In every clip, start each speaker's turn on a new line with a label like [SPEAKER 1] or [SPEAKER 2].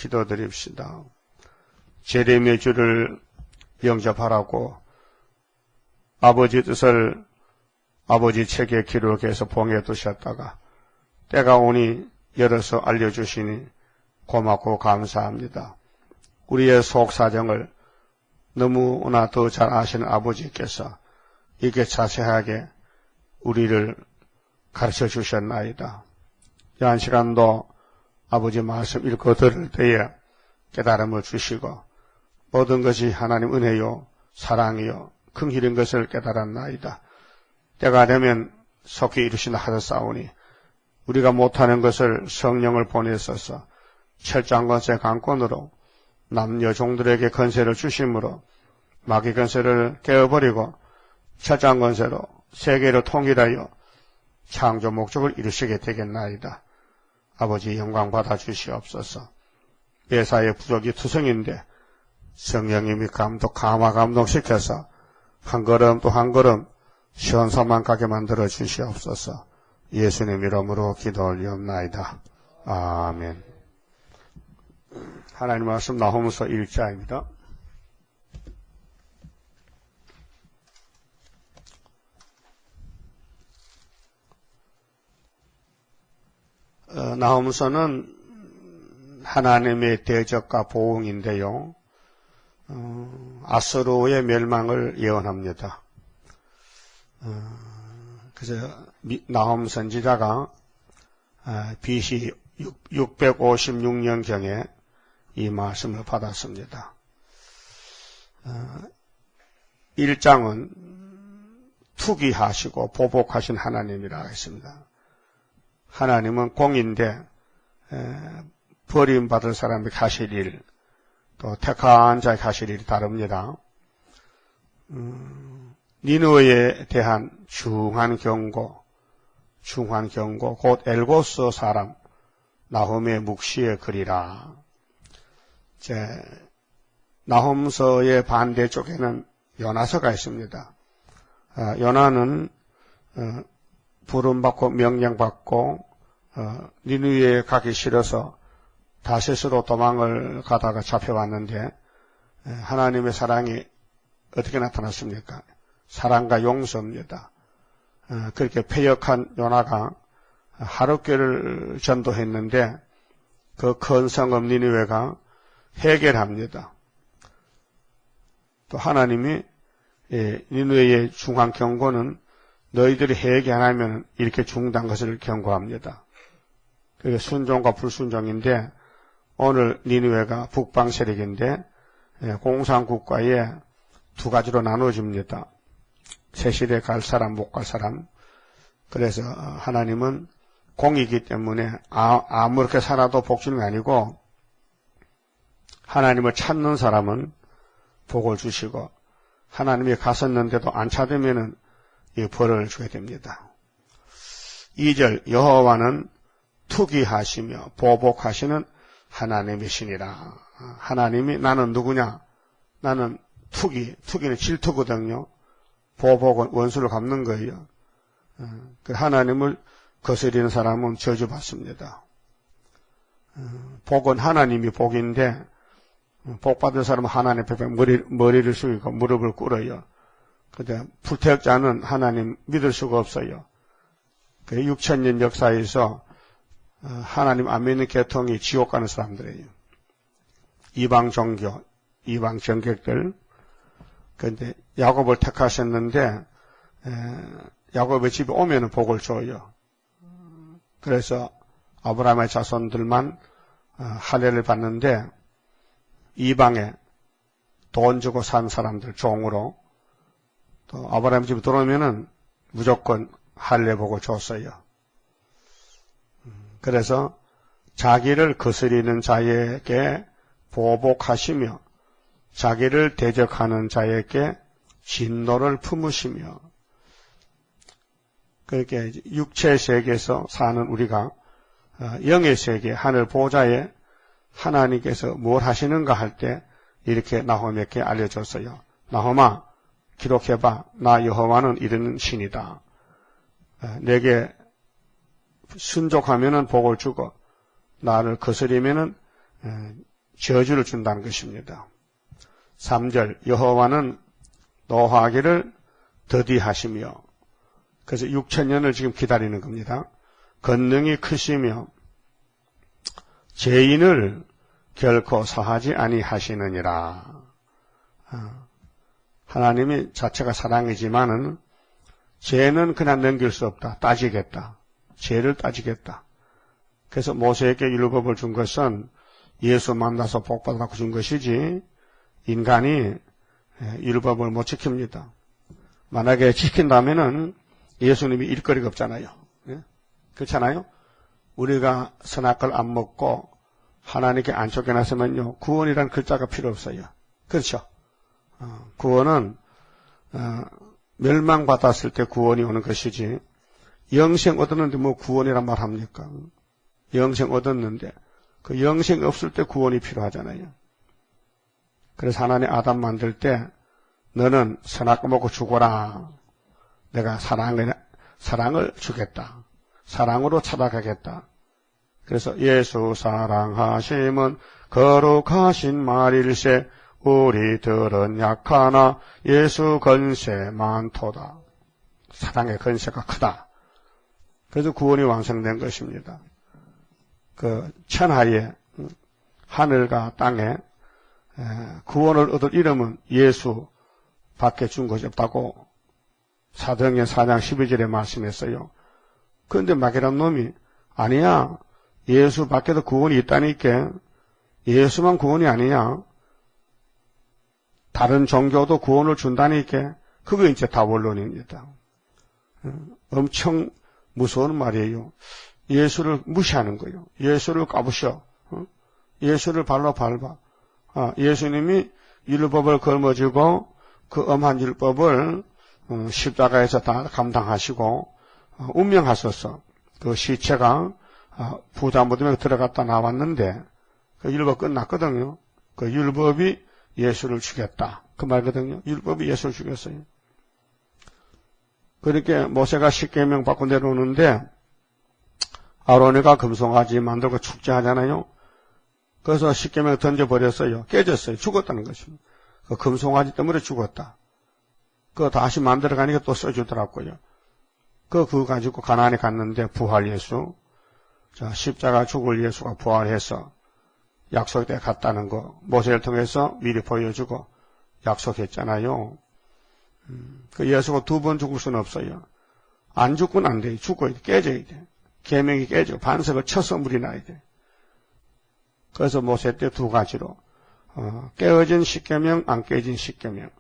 [SPEAKER 1] 기도드립시다. 재림의 주를 영접하라고 아버지 뜻을 아버지 책에 기록해서 봉해 두셨다가 때가 오니 열어서 알려주시니 고맙고 감사합니다. 우리의 속 사정을 너무나 더 잘 아시는 아버지께서 이렇게 자세하게 우리를 가르쳐 주셨나이다. 이한 시간도 아버지 말씀 읽고 들을 때에 깨달음을 주시고 모든 것이 하나님 은혜요 사랑이요 긍휼인 것을 깨달았나이다. 때가 되면 속히 이루시나 하셨사오니 우리가 못하는 것을 성령을 보내셔서 철장권세 강권으로 남녀 종들에게 권세를 주심으로 마귀 권세를 깨어버리고 철장권세로 세계를 통일하여 창조 목적을 이루시게 되겠나이다. 아버지 영광 받아 주시옵소서. 예사의 부족이 투성인데 성령님이 강화 감동시켜서 한 걸음 또 한 걸음 시원사만 가게 만들어 주시옵소서. 예수님 이름으로 기도 올리옵나이다. 아멘. 하나님 말씀 나홈서 1장입니다. 나홈서는 하나님의 대적과 보응인데요. 아수르의 멸망을 예언합니다. 그래서 나홈 선지자가 BC 656년경에 이 말씀을 받았습니다. 1장은 투기하시고 보복하신 하나님이라 했습니다. 하나님은 공인데 버림받을 사람이 하실 일, 또 택한 자에게 하실 일이 다릅니다. 니느웨에 대한 중한 경고, 곧 엘고스 사람 나홈의 묵시의 글이라. 나홈서의 반대쪽에는 요나서가 있습니다. 요나는 부름받고 명령받고 니느웨에 가기 싫어서 다시스로 도망을 가다가 잡혀왔는데 하나님의 사랑이 어떻게 나타났습니까? 사랑과 용서입니다. 그렇게 패역한 요나가 하룻교를 전도했는데 그 큰 성읍 니느웨가 해결합니다. 또 하나님이 니느웨의 중한 경고는 너희들이 해결 안 하면 이렇게 죽는다는 것을 경고합니다. 그게 순종과 불순종인데 오늘 니느웨가 북방 세력인데 공산국가에 두 가지로 나눠집니다. 세실에 갈 사람, 못 갈 사람. 그래서 하나님은 공이기 때문에 아무렇게 살아도 복 주는 게 아니고 하나님을 찾는 사람은 복을 주시고 하나님이 갔었는데도 안 찾으면은 이 벌을 주게 됩니다. 2절 여호와는 투기하시며 보복하시는 하나님이시니라. 하나님이 나는 누구냐? 나는 투기는 질투거든요. 보복은 원수를 갚는 거예요. 하나님을 거스리는 사람은 저주받습니다. 복은 하나님이 복인데 복받은 사람은 하나님 앞에 머리를 숙이고 무릎을 꿇어요. 근데 불태역자는 하나님 믿을 수가 없어요. 6,000년 역사에서 하나님 안 믿는 계통이 지옥 가는 사람들이에요. 이방 종교, 이방 정객들. 그런데 야곱을 택하셨는데 야곱의 집에 오면 복을 줘요. 그래서 아브라함의 자손들만 할례를 받는데 이방에 돈 주고 산 사람들 종으로 또 아브라함 집에 들어오면은 무조건 할례 복을 줬어요. 그래서 자기를 거스리는 자에게 보복하시며 자기를 대적하는 자에게 진노를 품으시며 그렇게 육체 세계에서 사는 우리가 영의 세계 하늘 보좌에 하나님께서 뭘 하시는가 할 때 이렇게 나홈에게 알려줬어요. 나홈아 기록해봐. 나 여호와는 이런 신이다. 내게 순종하면은 복을 주고 나를 거스리면은 저주를 준다는 것입니다. 3절 여호와는 노하기를 더디하시며, 그래서 6천년을 지금 기다리는 겁니다. 권능이 크시며 죄인을 결코 사하지 아니하시느니라. 하나님이 자체가 사랑이지만은 죄는 그냥 넘길 수 없다. 따지겠다. 죄를 따지겠다. 그래서 모세에게 율법을 준 것은 예수 만나서 복받아서 준 것이지 인간이 율법을 못 지킵니다. 만약에 지킨다면은 예수님이 일거리가 없잖아요. 그렇잖아요? 우리가 선악을 안 먹고 하나님께 안 쫓겨났으면요, 구원이란 글자가 필요 없어요. 그렇죠? 구원은 멸망받았을 때 구원이 오는 것이지, 영생 얻었는데 뭐 구원이란 말 합니까? 영생 얻었는데 그 영생 없을 때 구원이 필요하잖아요. 그래서 하나님 아담 만들 때 너는 선악 먹고 죽어라. 내가 사랑을 주겠다. 사랑으로 찾아가겠다. 그래서 예수 사랑하심은 거룩하신 말일세 우리들은 약하나 예수 건세 많도다. 사랑의 건세가 크다. 그래서 구원이 완성된 것입니다. 그 천하에 하늘과 땅에 구원을 얻을 이름은 예수 밖에 준 것이 없다고 사도행전 4장 12절에 말씀했어요. 그런데 마귀란 놈이 아니야. 예수 밖에도 구원이 있다니까. 예수만 구원이 아니야. 다른 종교도 구원을 준다니까. 그거 이제 다 원론입니다. 엄청 무서운 말이에요. 예수를 무시하는 거예요. 예수를 까부셔. 예수를 발로 밟아. 예수님이 율법을 걸머쥐고 그 엄한 율법을 십자가에서 다 감당하시고 운명하셔서 그 시체가 부자 무덤에 들어갔다 나왔는데 그 율법 끝났거든요. 그 율법이 예수를 죽였다. 그 말거든요. 율법이 예수를 죽였어요. 그렇게 모세가 십계명 받고 내려오는데 아론이가 금송아지 만들고 축제하잖아요. 그래서 십계명 던져버렸어요. 깨졌어요. 죽었다는 것입니다. 그 금송아지 때문에 죽었다. 그거 다시 만들어 가니까 또 써주더라고요. 그거 가지고 가나안에 갔는데 부활 예수, 자, 십자가 죽을 예수가 부활해서 약속에 갔다는 거 모세를 통해서 미리 보여주고 약속했잖아요. 그 예수가 두 번 죽을 수는 없어요. 안 죽고는 안 돼요. 죽어야 돼. 깨져야 돼. 계명이 깨지고 반석을 쳐서 물이 나야 돼. 그래서 모세 때 두 가지로 깨어진 십계명, 안 깨진 십계명.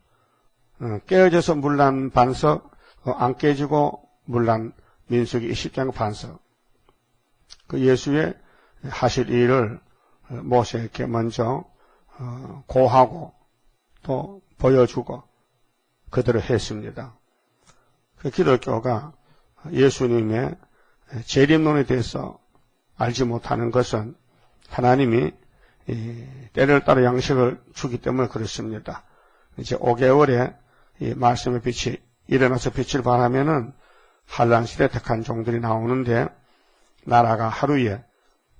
[SPEAKER 1] 깨어져서 물난 반석, 안 깨지고 물난 민수기 20장 반석. 그 예수의 하실 일을 모세에게 먼저 고하고 또 보여주고 그대로 했습니다. 그 기독교가 예수님의 재림론에 대해서 알지 못하는 것은 하나님이 때를 따라 양식을 주기 때문에 그렇습니다. 이제 5개월에 이 말씀의 빛이 일어나서 빛을 발하면은 한란 시대 택한 종들이 나오는데 나라가 하루에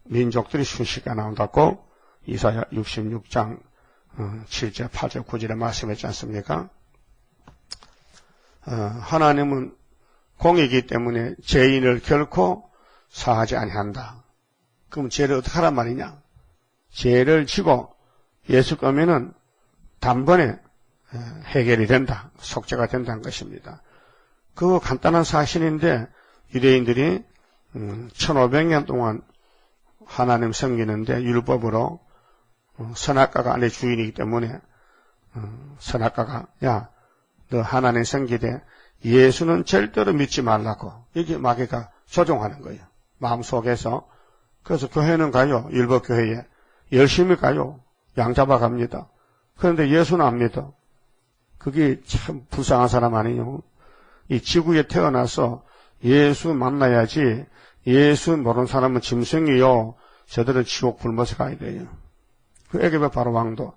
[SPEAKER 1] 민족들이 순식간에 나온다고 이사야 66장 7절, 8절, 9절에 말씀했지 않습니까? 하나님은 공이기 때문에 죄인을 결코 사하지 아니한다. 그럼 죄를 어떻게 하란 말이냐? 죄를 지고 예수 거면은 단번에 해결이 된다. 속죄가 된다는 것입니다. 그거 간단한 사실인데 유대인들이 1500년 동안 하나님 섬기는데 율법으로 선악과가 안에 주인이기 때문에 선악과가 야, 너 하나님 섬기되 예수는 절대로 믿지 말라고 이게 마귀가 조종하는 거예요. 마음속에서. 그래서 교회는 가요. 율법교회에. 열심히 가요. 양 잡아갑니다. 그런데 예수는 안 믿어. 그게 참 불쌍한 사람 아니에요. 이 지구에 태어나서 예수 만나야지 예수 모르는 사람은 짐승이요. 저들은 지옥 굶어서 가야 돼요. 그 애굽의 바로 왕도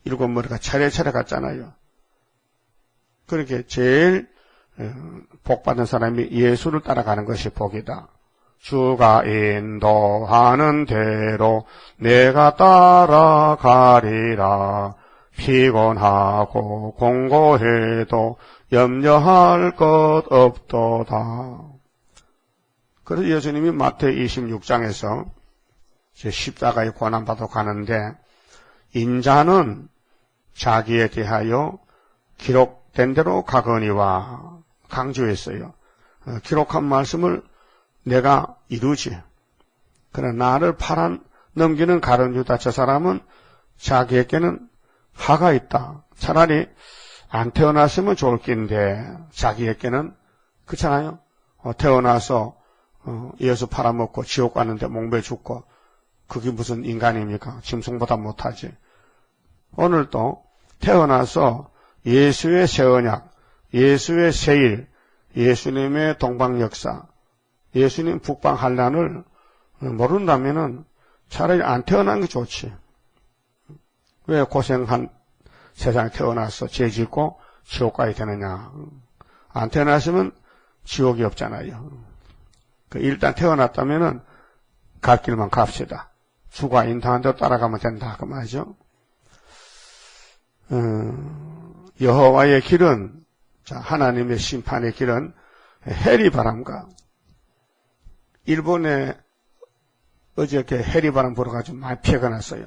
[SPEAKER 1] 7머리가 차례차례 갔잖아요. 그렇게 제일 복받은 사람이 예수를 따라가는 것이 복이다. 주가 인도하는 대로 내가 따라가리라. 피곤하고 공고해도 염려할 것 없도다. 그래서 예수님이 마태 26장에서 십자가에 고난받아 가는데 인자는 자기에 대하여 기록된 대로 가거니와 강조했어요. 기록한 말씀을 내가 이루지. 그러나 나를 넘기는 가룟 유다 저 사람은 자기에게는 하가 있다. 차라리 안 태어났으면 좋을 낀데 자기에게는 그렇잖아요. 태어나서 예수 팔아먹고 지옥 가는데 목매 죽고 그게 무슨 인간입니까? 짐승보다 못하지. 오늘도 태어나서 예수의 새 언약, 예수의 새일, 예수님의 동방 역사, 예수님 북방 환란을 모른다면은 차라리 안 태어난 게 좋지. 왜 고생한 세상에 태어나서 죄 짓고 지옥 가야 되느냐. 안 태어났으면 지옥이 없잖아요. 일단 태어났다면은 갈 길만 갑시다. 주가 인도한 대로 따라가면 된다. 그 말이죠. 여호와의 길은, 자, 하나님의 심판의 길은 해리바람과, 일본에 어저께 해리바람 불어가지고 많이 피해가 났어요.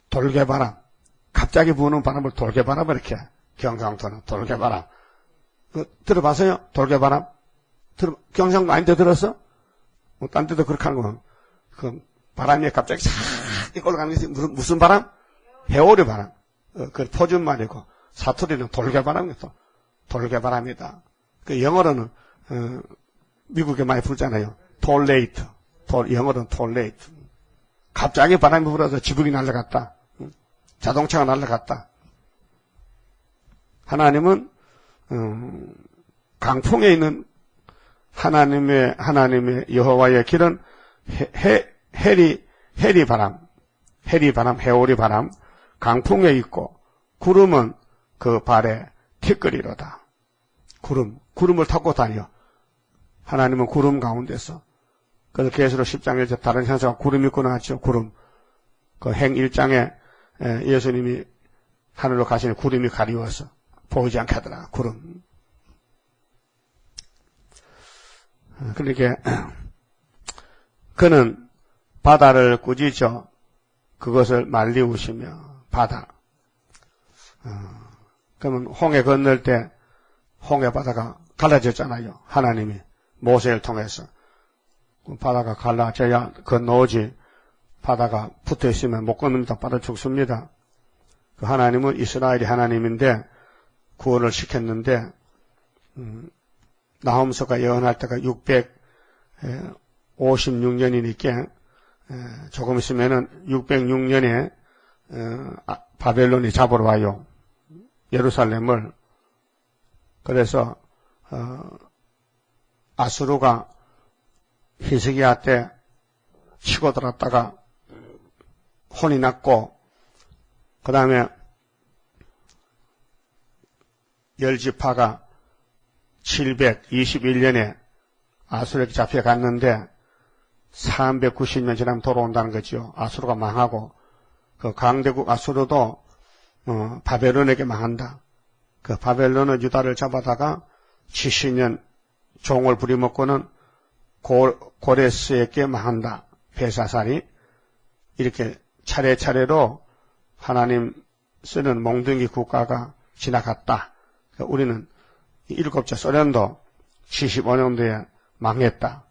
[SPEAKER 1] 돌개바람. 갑자기 부는 바람을 돌개바람 이렇게, 경상도는 돌개바람. 들어봤어요? 돌개바람? 경상도 아닌데 들었어? 딴 데도 그렇게 하는 거. 바람이 갑자기 싹 올라가는 것이 무슨 바람? 해오리 바람. 그 표준말이고, 사투리는 돌개바람이다. 돌개바람이다. 영어로는, 미국에 많이 불잖아요. 톨레이트. 영어로는 톨레이트. 갑자기 바람이 불어서 지붕이 날아갔다. 자동차가 날아갔다. 하나님은, 강풍에 있는 하나님의 여호와의 길은 해리 바람, 해오리 바람, 강풍에 있고, 구름은 그 발에 티끌이로다. 구름을 타고 다녀. 하나님은 구름 가운데서. 그래서 계시록 10장에서 다른 현상가 구름 입고 나왔죠. 구름. 그 행 1장에 예수님이 하늘로 가시는 구름이 가리워서 보이지 않게 하더라. 구름. 그러니까 그는 바다를 꾸짖어 그것을 말리우시며 바다. 그러면 홍해 건널 때 홍해 바다가 갈라졌잖아요. 하나님이 모세를 통해서. 바다가 갈라져야 건너오지. 바다가 붙어있으면 못 건너면 바다 죽습니다. 그 하나님은 이스라엘이 하나님인데 구원을 시켰는데 나홈서가 예언할 때가 656년이니까 조금 있으면은 606년에 바벨론이 잡으러 와요. 예루살렘을. 그래서 아수르가 히스기야 때 치고 들었다가 혼이 났고, 그 다음에 열지파가 721년에 아수르에게 잡혀갔는데 390년 지나면 돌아온다는 거죠. 아수르가 망하고, 그 강대국 아수르도 바벨론에게 망한다. 그 바벨론은 유다를 잡아다가 70년 종을 부리먹고는 고레스에게 망한다. 벨사살이. 이렇게 차례차례로 하나님 쓰는 몽둥이 국가가 지나갔다. 그러니까 우리는 일곱째 소련도 75년도에 망했다.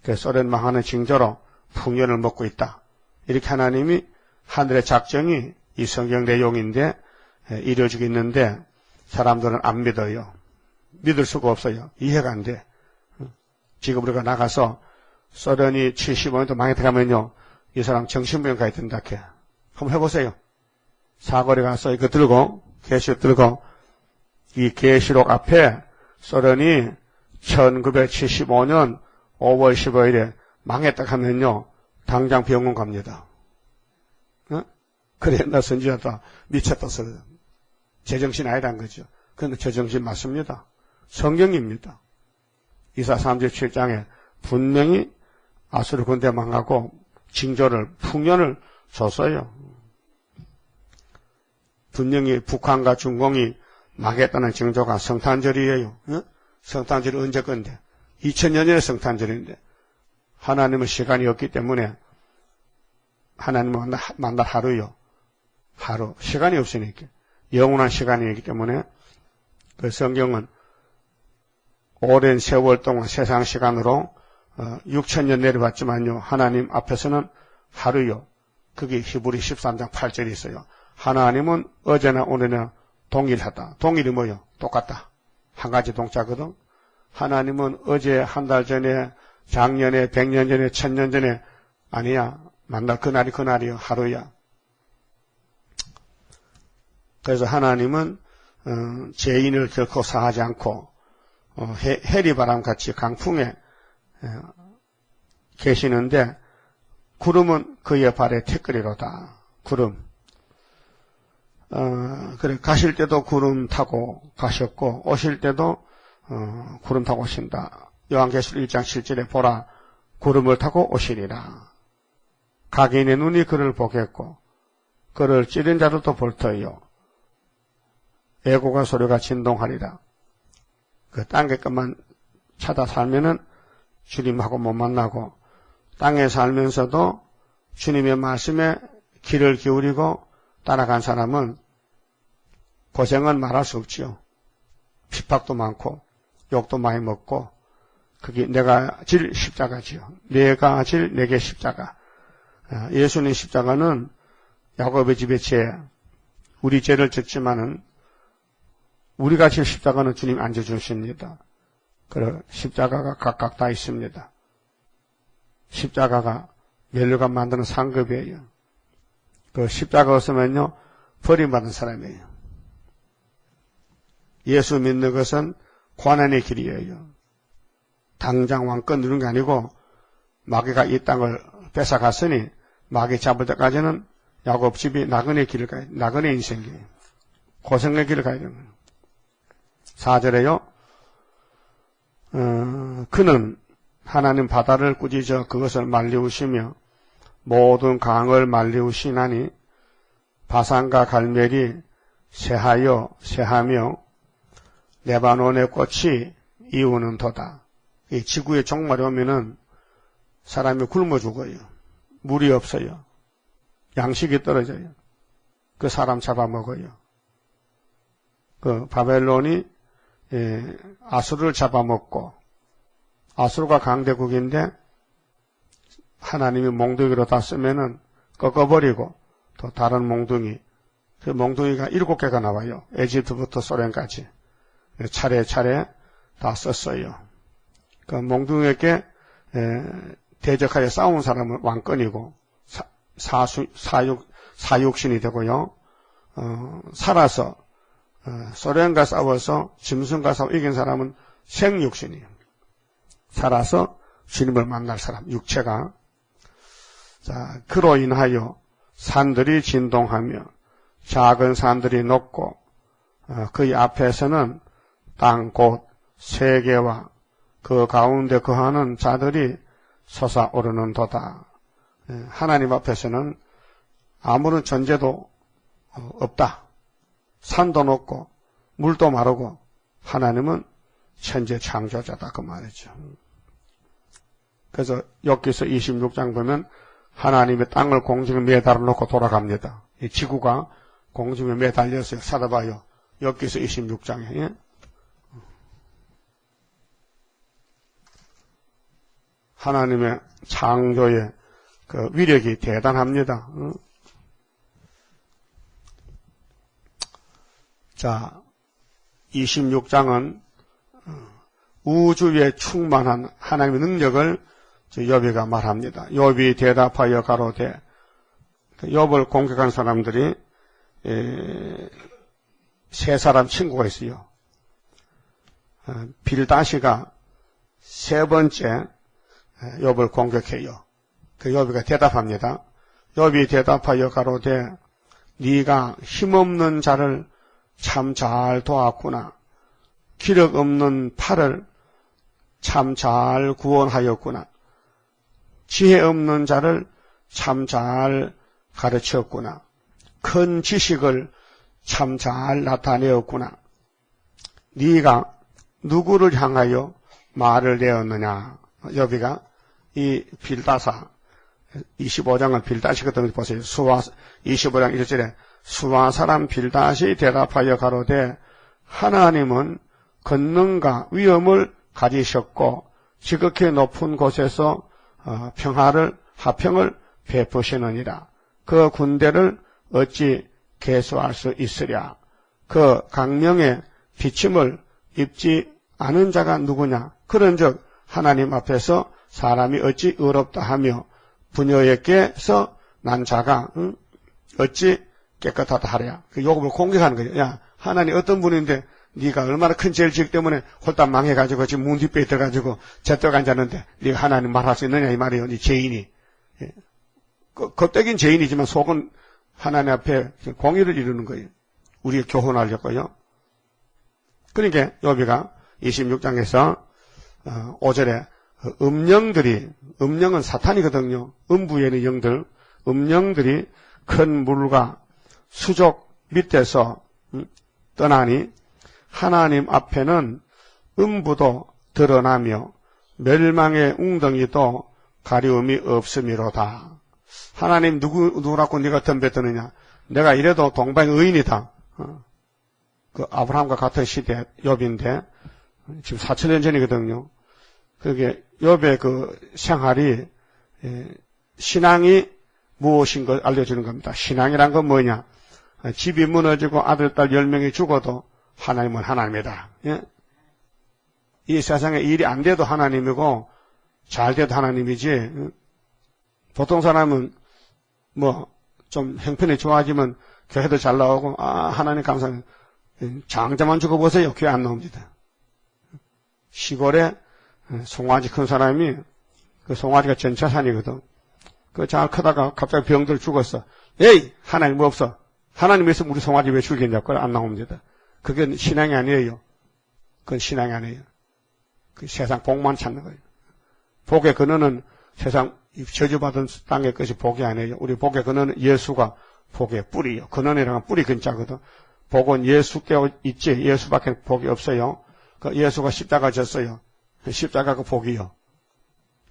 [SPEAKER 1] 그래서 소련 망하는 징조로 풍년을 먹고 있다. 이렇게 하나님이 하늘의 작정이 이 성경 내용인데 이루어지고 있는데 사람들은 안 믿어요. 믿을 수가 없어요. 이해가 안 돼. 지금 우리가 나가서 소련이 75년도 망했다 가면요. 이 사람 정신병 가야 된다. 한번 해보세요. 사거리 가서 이거 들고, 계시록 들고, 이 계시록 앞에 소련이 1975년 5월 15일에 망했다 하면요. 당장 병원 갑니다. 그래, 나 선지자다. 미쳤다. 제정신 아니란 거죠. 그런데 제정신 맞습니다. 성경입니다. 이사 37장에 분명히 아수르 군대 망하고 징조를 풍년을 줬어요. 분명히 북한과 중공이 망했다는 징조가 성탄절이에요. 어? 성탄절이 언제 건데? 2000년에 성탄절인데 하나님은 시간이 없기 때문에 하나님을 만날 하루요. 하루. 시간이 없으니까. 영원한 시간이기 때문에 그 성경은 오랜 세월 동안 세상 시간으로 6000년 내려봤지만요. 하나님 앞에서는 하루요. 그게 히브리 13장 8절이 있어요. 하나님은 어제나 오늘이나 동일하다. 동일이 뭐요? 똑같다. 한 가지 동자거든. 하나님은 어제, 한 달 전에, 작년에, 100년 전에, 1000년 전에 아니야. 만날 그날이 그날이요. 하루야. 그래서 하나님은 죄인을 결코 사하지 않고 해리바람같이 강풍에 계시는데 구름은 그의 발에 티끌이로다. 구름. 그래 가실 때도 구름 타고 가셨고 오실 때도 구름 타고 오신다. 요한계시록 1장 7절에 보라 구름을 타고 오시리라. 각인의 눈이 그를 보겠고 그를 찌른 자들도 볼 터이요. 애고가 소리가 진동하리라. 그 땅의 것만 찾아 살면은 주님하고 못 만나고 땅에 살면서도 주님의 말씀에 귀를 기울이고 따라간 사람은 고생은 말할 수 없지요. 핍박도 많고 욕도 많이 먹고 그게 내가 질 십자가지요. 내가 질 내게 십자가. 예수님 십자가는 야곱의 집의 죄, 우리 죄를 졌지만은 우리가 질 십자가는 주님 앉아주십니다. 그리고 십자가가 각각 다 있습니다. 십자가가 멸류관 만드는 상급이에요. 그 십자가 없으면요 버림받은 사람이에요. 예수 믿는 것은 고난의 길이에요. 당장 왕권 누른 게 아니고 마귀가 이 땅을 뺏어갔으니 마귀 잡을 때까지는 야곱 집이 나그네 길을 가야 돼요. 나그네 인생이에요. 고생의 길을 가야 돼요. 4절에요. 그는 하나님 바다를 꾸짖어 그것을 말리우시며 모든 강을 말리우시나니 바산과 갈멜이 새하며 레바논의 꽃이 이우는 도다. 이 지구의 종말이 오면은 사람이 굶어 죽어요. 물이 없어요. 양식이 떨어져요. 그 사람 잡아먹어요. 그 바벨론이 아수르를 잡아먹고 아수르가 강대국인데 하나님이 몽둥이로 다 쓰면은 꺾어버리고 또 다른 몽둥이 그 몽둥이가 7개가 나와요. 에집트부터 소련까지 차례차례 다 썼어요. 그 몽둥이에게 대적하여 싸운 사람은 왕권이고 사육신이 되고요. 살아서 소련과 싸워서 짐승과 싸워 이긴 사람은 생육신이에요. 살아서 주님을 만날 사람, 육체가. 자, 그로 인하여 산들이 진동하며 작은 산들이 높고 그의 앞에서는 땅 곧 세계와 그 가운데 거하는 자들이 솟아오르는 도다. 하나님 앞에서는 아무런 존재도 없다. 산도 높고 물도 마르고 하나님은 천재 창조자다 그 말이죠. 그래서 욥기서 26장 보면 하나님의 땅을 공중에 매달아 놓고 돌아갑니다. 이 지구가 공중에 매달려서 살아봐요. 욥기서 26장에. 예? 하나님의 창조의 그 위력이 대단합니다. 자, 26장은 우주에 충만한 하나님의 능력을 욥이가 말합니다. 욥이 대답하여 가로되 욥을 공격한 사람들이 세 사람 친구가 있어요. 빌다시가 세 번째 욥을 공격해요. 그 욥이가 대답합니다. 욥이 대답하여 가로되 네가 힘없는 자를 참 잘 도왔구나. 기력 없는 팔을 참 잘 구원하였구나. 지혜 없는 자를 참 잘 가르쳤구나. 큰 지식을 참 잘 나타내었구나. 네가 누구를 향하여 말을 내었느냐. 여비가 이 빌다사 25장은 빌다시거든요. 보세요. 수와 25장 1절에 수와 사람 빌다시 대답하여 가로되 하나님은 권능과 위엄을 가지셨고 지극히 높은 곳에서 화평을 베푸시느니라. 그 군대를 어찌 계수할 수 있으랴. 그 강명의 비침을 입지 않은 자가 누구냐. 그런즉 하나님 앞에서 사람이 어찌 의롭다 하며 부녀에게서 난 자가 어찌 깨끗하다 하랴. 그 요금을 공격하는 거예요. 야, 하나님 어떤 분인데 네가 얼마나 큰 죄를 지기 때문에 홀딱 망해가지고 지금 문 뒷배에 들어가지고 잿떡 앉았는데 네가 하나님 말할 수 있느냐 이 말이에요. 네 죄인이. 겉떡인 죄인이지만 속은 하나님 앞에 공의를 이루는 거예요. 우리가 교훈하려고요. 그러니까 욥이가 26장에서 5절에 음령은 사탄이거든요. 음부에는 영들, 음령들이 큰 물과 수족 밑에서 떠나니 하나님 앞에는 음부도 드러나며 멸망의 웅덩이도 가리움이 없음이로다. 하나님 누구라고 네가 덤벼드느냐. 내가 이래도 동방 의인이다. 그 아브라함과 같은 시대 욥인데 지금 4,000년 전이거든요. 그게 욥의 그 생활이 신앙이 무엇인 걸 알려주는 겁니다. 신앙이란 건 뭐냐? 집이 무너지고 아들, 딸 10명이 죽어도 하나님은 하나님이다. 예? 이 세상에 일이 안 돼도 하나님이고 잘 돼도 하나님이지. 보통 사람은 뭐 좀 형편이 좋아지면 교회도 잘 나오고 하나님 감사합니다. 장자만 죽어보세요. 교회 안 나옵니다. 시골에 송아지 큰 사람이 그 송아지가 전차산이거든. 그 잘 크다가 갑자기 병들 죽었어. 에이 하나님 뭐 없어. 하나님 있으면 우리 송아지 왜 죽겠냐고. 그걸 안 나옵니다. 그게 신앙이 아니에요. 그건 신앙이 아니에요. 그 세상 복만 찾는 거예요. 복의 근원은 세상 저주받은 땅의 것이 복이 아니에요. 우리 복의 근원은 예수가 복의 뿌리요. 근원이라는 뿌리 근자거든. 복은 예수께 있지 예수밖에 복이 없어요. 그 예수가 십자가 졌어요. 십자가가 복이요.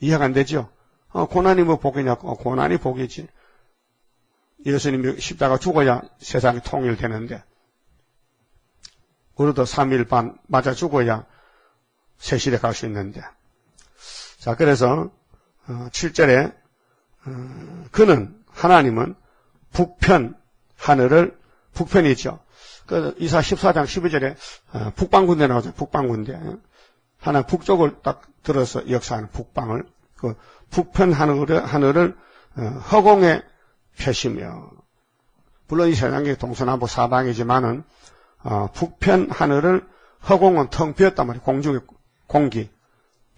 [SPEAKER 1] 이해가 안 되죠? 고난이 뭐 복이냐고. 고난이 복이지. 예수님이 십자가 죽어야 세상이 통일되는데 우리도 3일 반 맞아 죽어야 세실에 갈 수 있는데. 자, 그래서 7절에 그는 하나님은 북편 하늘을 북편이죠. 그 이사 14장 12절에 북방군대 나오죠. 북방군대. 하나 북쪽을 딱 들어서 역사하는 북방을 그 북편 하늘을 허공에 펴시며 물론 이 세상이 동서남북 사방이지만은 북편 하늘을 허공은 텅 비었단 말이에요. 공중의 공기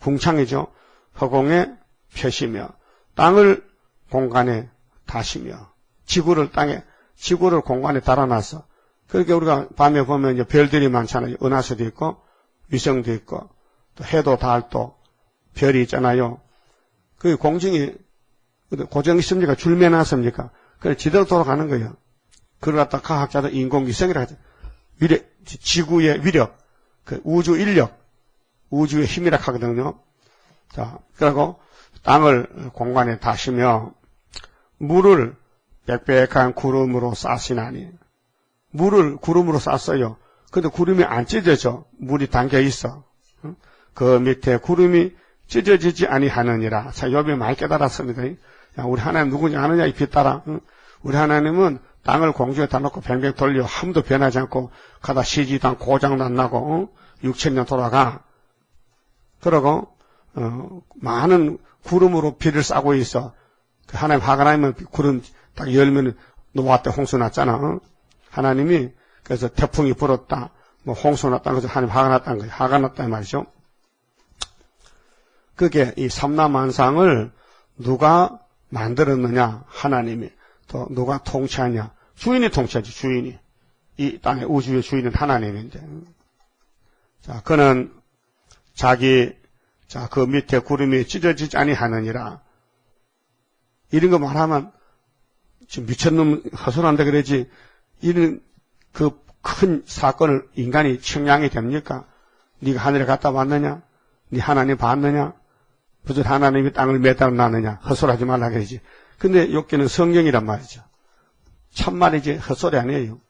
[SPEAKER 1] 궁창이죠. 허공에 펴시며 땅을 공간에 다시며 지구를 공간에 달아놔서 그렇게 우리가 밤에 보면 이제 별들이 많잖아요. 은하수도 있고 위성도 있고 또 해도 달도 별이 있잖아요. 그 공중이 고정 있습니까? 줄면놨습니까? 그래 지대로 돌아가는 거예요. 그걸 갖다 과학자들 인공위성이라 하죠. 지구의 위력, 그 우주 인력, 우주의 힘이라 하거든요. 자, 그리고 땅을 공간에 다시며 물을 빽빽한 구름으로 싸시나니 물을 구름으로 쌌어요. 근데 구름이 안 찢어져. 물이 담겨 있어. 그 밑에 구름이 찢어지지 아니하느니라. 자, 욥이 많이 깨달았습니다. 야, 우리 하나님 누구냐 아느냐 이 빛 따라. 우리 하나님은 땅을 공중에 다 놓고 뱅뱅 돌려 아무도 변하지 않고 가다 쉬지도 않고 고장도 안 나고 6,000년 돌아가. 그러고 많은 구름으로 비를 싸고 있어. 하나님 화가 나면 구름 딱 열면 노아 때 홍수 났잖아. 하나님이 그래서 태풍이 불었다, 뭐 홍수 났다는 거죠. 하나님 화가 났다는 거예요. 화가 났다는 말이죠. 그게 이 삼라만상을 누가 만들었느냐? 하나님이. 또 누가 통치하냐? 주인이 통치하지. 주인이. 이 땅의 우주의 주인은 하나님인데. 자, 그는 자기 자, 그 밑에 구름이 찢어지지 아니하느니라. 이런 거 말하면 지금 미쳤놈 허술한데 그러지, 이런 그 큰 사건을 인간이 측량이 됩니까? 네가 하늘에 갔다 왔느냐? 네 하나님 봤느냐? 무슨 하나님이 땅을 매달아놨느냐? 헛소리하지 말라 그러지. 근데 여기는 성경이란 말이죠. 참말이지 헛소리 아니에요.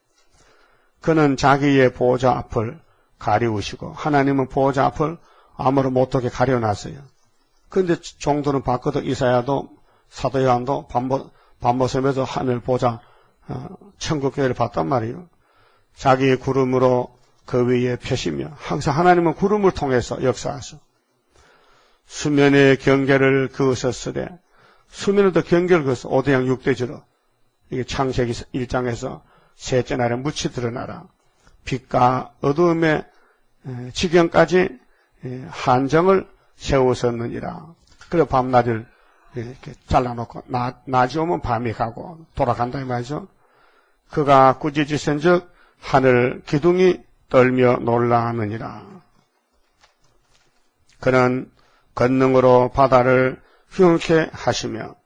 [SPEAKER 1] 그는 자기의 보호자 앞을 가리우시고 하나님은 보호자 앞을 아무로 못하게 가려놨어요. 그런데 종도는 봤거든. 이사야도 사도 요한도 밤모섬에서 하늘 보자 천국교회를 봤단 말이에요. 자기의 구름으로 그 위에 펴시며 항상 하나님은 구름을 통해서 역사하셔. 수면의 경계를 그으셨으되 수면에도 경계를 그어서 오대양 6대지로 이게 창세기 1장에서 셋째 날에 묻히 드러나라. 빛과 어두움의 지경까지 한정을 세우셨느니라. 그래 밤낮을 이렇게 잘라놓고 낮이 오면 밤이 가고 돌아간다 이 말이죠. 그가 꾸짖으신즉 하늘 기둥이 떨며 놀라느니라. 그는 권능으로 바다를 휘황케 하시며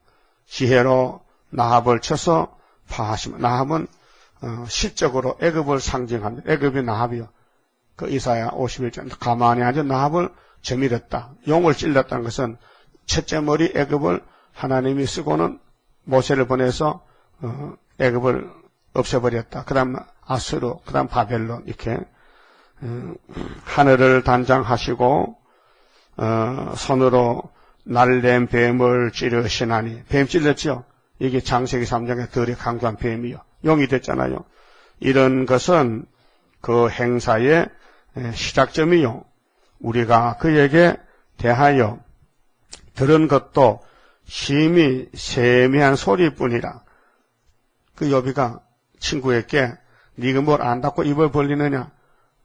[SPEAKER 1] 지혜로 나합을 쳐서 파하시며 나합은 실적으로 애굽을 상징합니다. 애굽이 나합이요. 그 이사야 51장 가만히 앉아 나합을 저밀었다. 용을 찔렀다는 것은 첫째 머리 애굽을 하나님이 쓰고는 모세를 보내서 애굽을 없애버렸다. 그 다음 아수르, 그 다음 바벨론 이렇게 하늘을 단장하시고 손으로 날랜 뱀을 찌르시나니 뱀 찔렀죠. 이게 창세기 3장에 덜이 강조한 뱀이요. 용이 됐잖아요. 이런 것은 그 행사의 시작점이요. 우리가 그에게 대하여 들은 것도 심히 세미한 소리뿐이라. 그 여비가 친구에게 네가 뭘 안다고 입을 벌리느냐.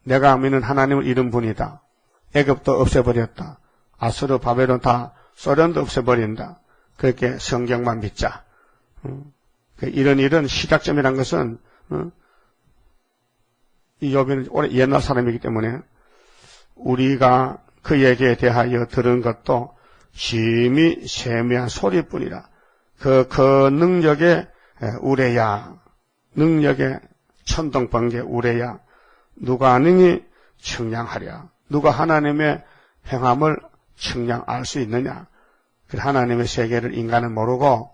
[SPEAKER 1] 내가 믿는 하나님을 잃은 분이다. 애굽도 없애버렸다. 아수르 바벨론 다 소련도 없애버린다. 그렇게 성경만 믿자. 이런 시작점이란 것은 이 여비는 오래 옛날 사람이기 때문에 우리가 그에게 대하여 들은 것도 심히 세미한 소리뿐이라. 그 능력의 우레야, 능력의 천둥번개 우레야, 누가 능히 측량하랴. 누가 하나님의 행함을 측량할 수 있느냐. 하나님의 세계를 인간은 모르고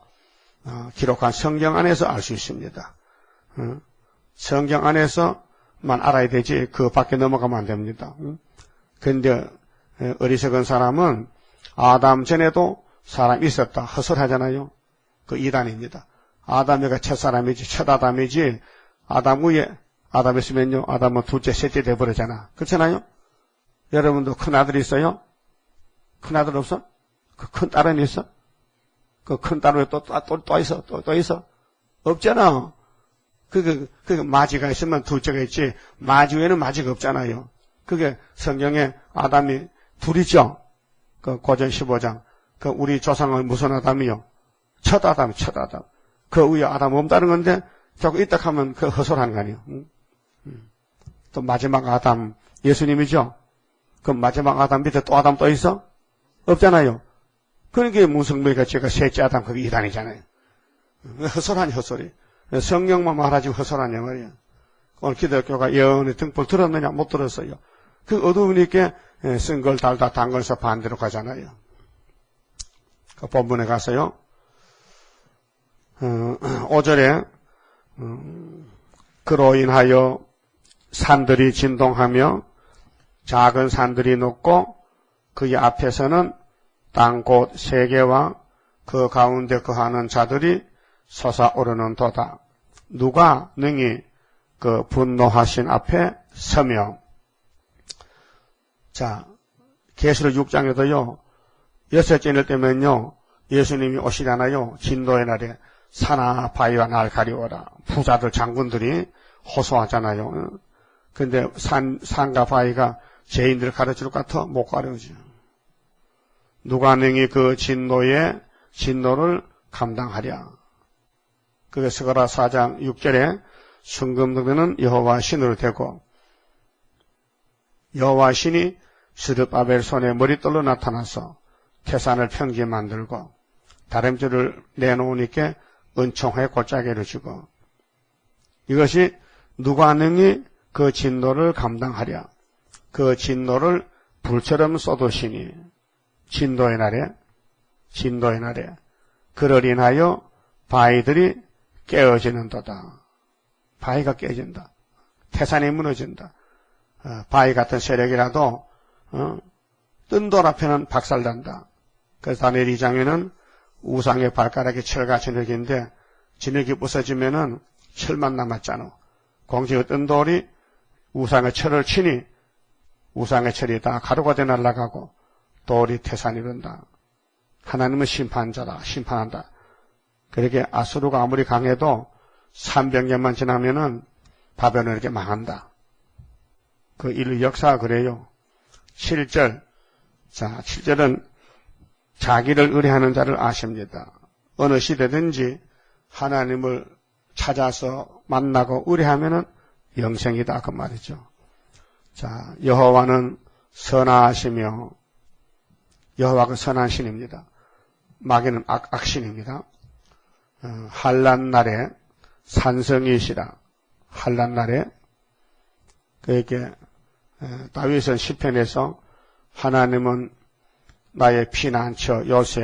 [SPEAKER 1] 기록한 성경 안에서 알 수 있습니다. 성경 안에서만 알아야 되지 그 밖에 넘어가면 안 됩니다. 그런데 어리석은 사람은 아담 전에도 사람이 있었다 헛소리하잖아요. 그 이단입니다. 아담이가 첫사람이지 첫 아담이지 아담 위에 아담 있으면요 아담은 둘째 셋째 돼버리잖아. 그렇잖아요. 여러분도 큰아들이 있어요? 큰아들 없어? 그 큰 딸은 있어? 그 큰 딸 왜 또 있어? 또 있어? 없잖아. 그 마지가 있으면 둘째가 있지 마지 외에는 마지가 없잖아요. 그게 성경에 아담이 둘이죠. 그 고전 15장. 그 우리 조상은 무슨 아담이요? 첫 아담. 그 위에 아담 없다는 건데 자꾸 이따 하면 그 헛소리하는 거 아니에요. 또 마지막 아담 예수님이죠. 그 마지막 아담 밑에 또 아담 또 있어? 없잖아요. 그러니까 문성부가 제가 셋째 아담 그게 이단이잖아요. 헛소리하니 헛소리. 성경만 말하지 헛소리하냐 말이야. 오늘 기독교가 영원히 등불 들었느냐 못 들었어요. 그 어두우니까 쓴 걸 달다 담걸서 반대로 가잖아요. 그 본문에 가서요. 5절에 그로 인하여 산들이 진동하며 작은 산들이 높고 그의 앞에서는 땅 곧 세계와 그 가운데 거하는 자들이 솟아오르는 도다. 누가 능히 그 분노하신 앞에 서며. 자, 계시록 6장에도요. 6째일 때면요. 예수님이 오시잖아요. 진노의 날에 산하 바위와 날 가리워라. 부자들 장군들이 호소하잖아요. 근데 산과 바위가 죄인들을 가르칠 것 같아? 못 가르치죠. 누가 능히 그 진노를 감당하랴. 그게 스가랴 4장 6절에 순금등대는 여호와 신으로 되고 여호와 신이 스룹바벨 손에 머릿돌로 나타나서 태산을 평지에 만들고 다림줄을 내놓으니까 은총회 골짜기를 주고 이것이 누가 능히 그 진노를 감당하랴. 그 진노를 불처럼 쏟으시니 진도의 날에 그를 인하여 바위들이 깨어지는도다. 바위가 깨진다. 태산이 무너진다. 바위 같은 세력이라도 뜬 돌 앞에는 박살난다. 그래서 다니엘 2장에는 우상의 발가락이 철과 진흙인데 진흙이 부서지면은 철만 남았잖아. 공중의 뜬 돌이 우상의 철을 치니 우상의 철이 다 가루가 돼 날아가고 돌이 태산이 된다. 하나님은 심판자다. 심판한다. 그렇게 아수르가 아무리 강해도 300년만 지나면은 바벨론이 이렇게 망한다. 그 인류 역사가 그래요. 7절. 자, 7절은 자기를 의뢰하는 자를 아십니다. 어느 시대든지 하나님을 찾아서 만나고 의뢰하면은 영생이다. 그 말이죠. 자, 여호와는 선하시며 여호와가 선한 신입니다. 마귀는 악신입니다. 환난 날에 산성이시라. 환난 날에 그에게 다윗은 시편에서 하나님은 나의 피난처 요새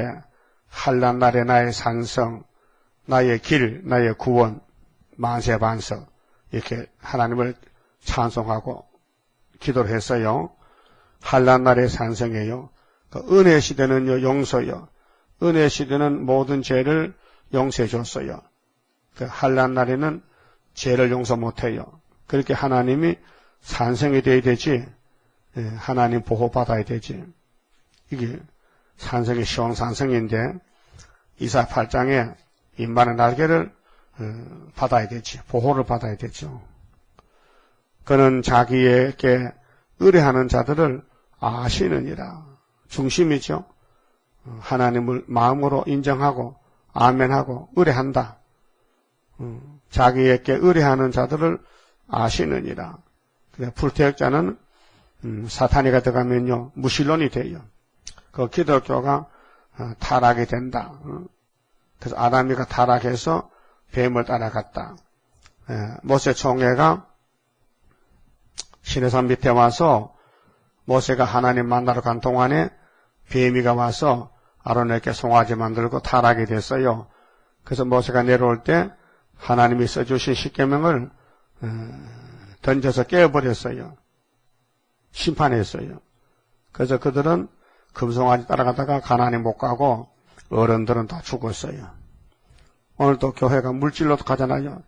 [SPEAKER 1] 환난 날에 나의 산성 나의 길 나의 구원 만세반석 이렇게 하나님을 찬송하고 기도를 했어요. 환난 날의 산성이에요. 그 은혜 시대는요 용서요. 은혜 시대는 모든 죄를 용서해 줬어요. 그 환난 날에는 죄를 용서 못해요. 그렇게 하나님이 산성이 돼야 되지, 하나님 보호받아야 되지. 이게 산성이 시온산성인데 이사 8장에 인간의 날개를 받아야 되지, 보호를 받아야 되죠. 그는 자기에게 의뢰하는 자들을 아시느니라. 중심이죠. 하나님을 마음으로 인정하고 아멘하고 의뢰한다. 자기에게 의뢰하는 자들을 아시느니라. 그래, 불태역자는 사탄이가 들어가면요 무신론이 돼요. 그 기독교가 타락이 된다. 그래서 아담이가 타락해서 뱀을 따라갔다. 모세 총회가 시내산 밑에 와서 모세가 하나님 만나러 간 동안에 뱀이가 와서 아론에게 송아지 만들고 타락이 됐어요. 그래서 모세가 내려올 때 하나님이 써주신 십계명을 던져서 깨어버렸어요. 심판했어요. 그래서 그들은 금송아지 따라가다가 가나안에 못 가고 어른들은 다 죽었어요. 오늘도 교회가 물질로도 가잖아요.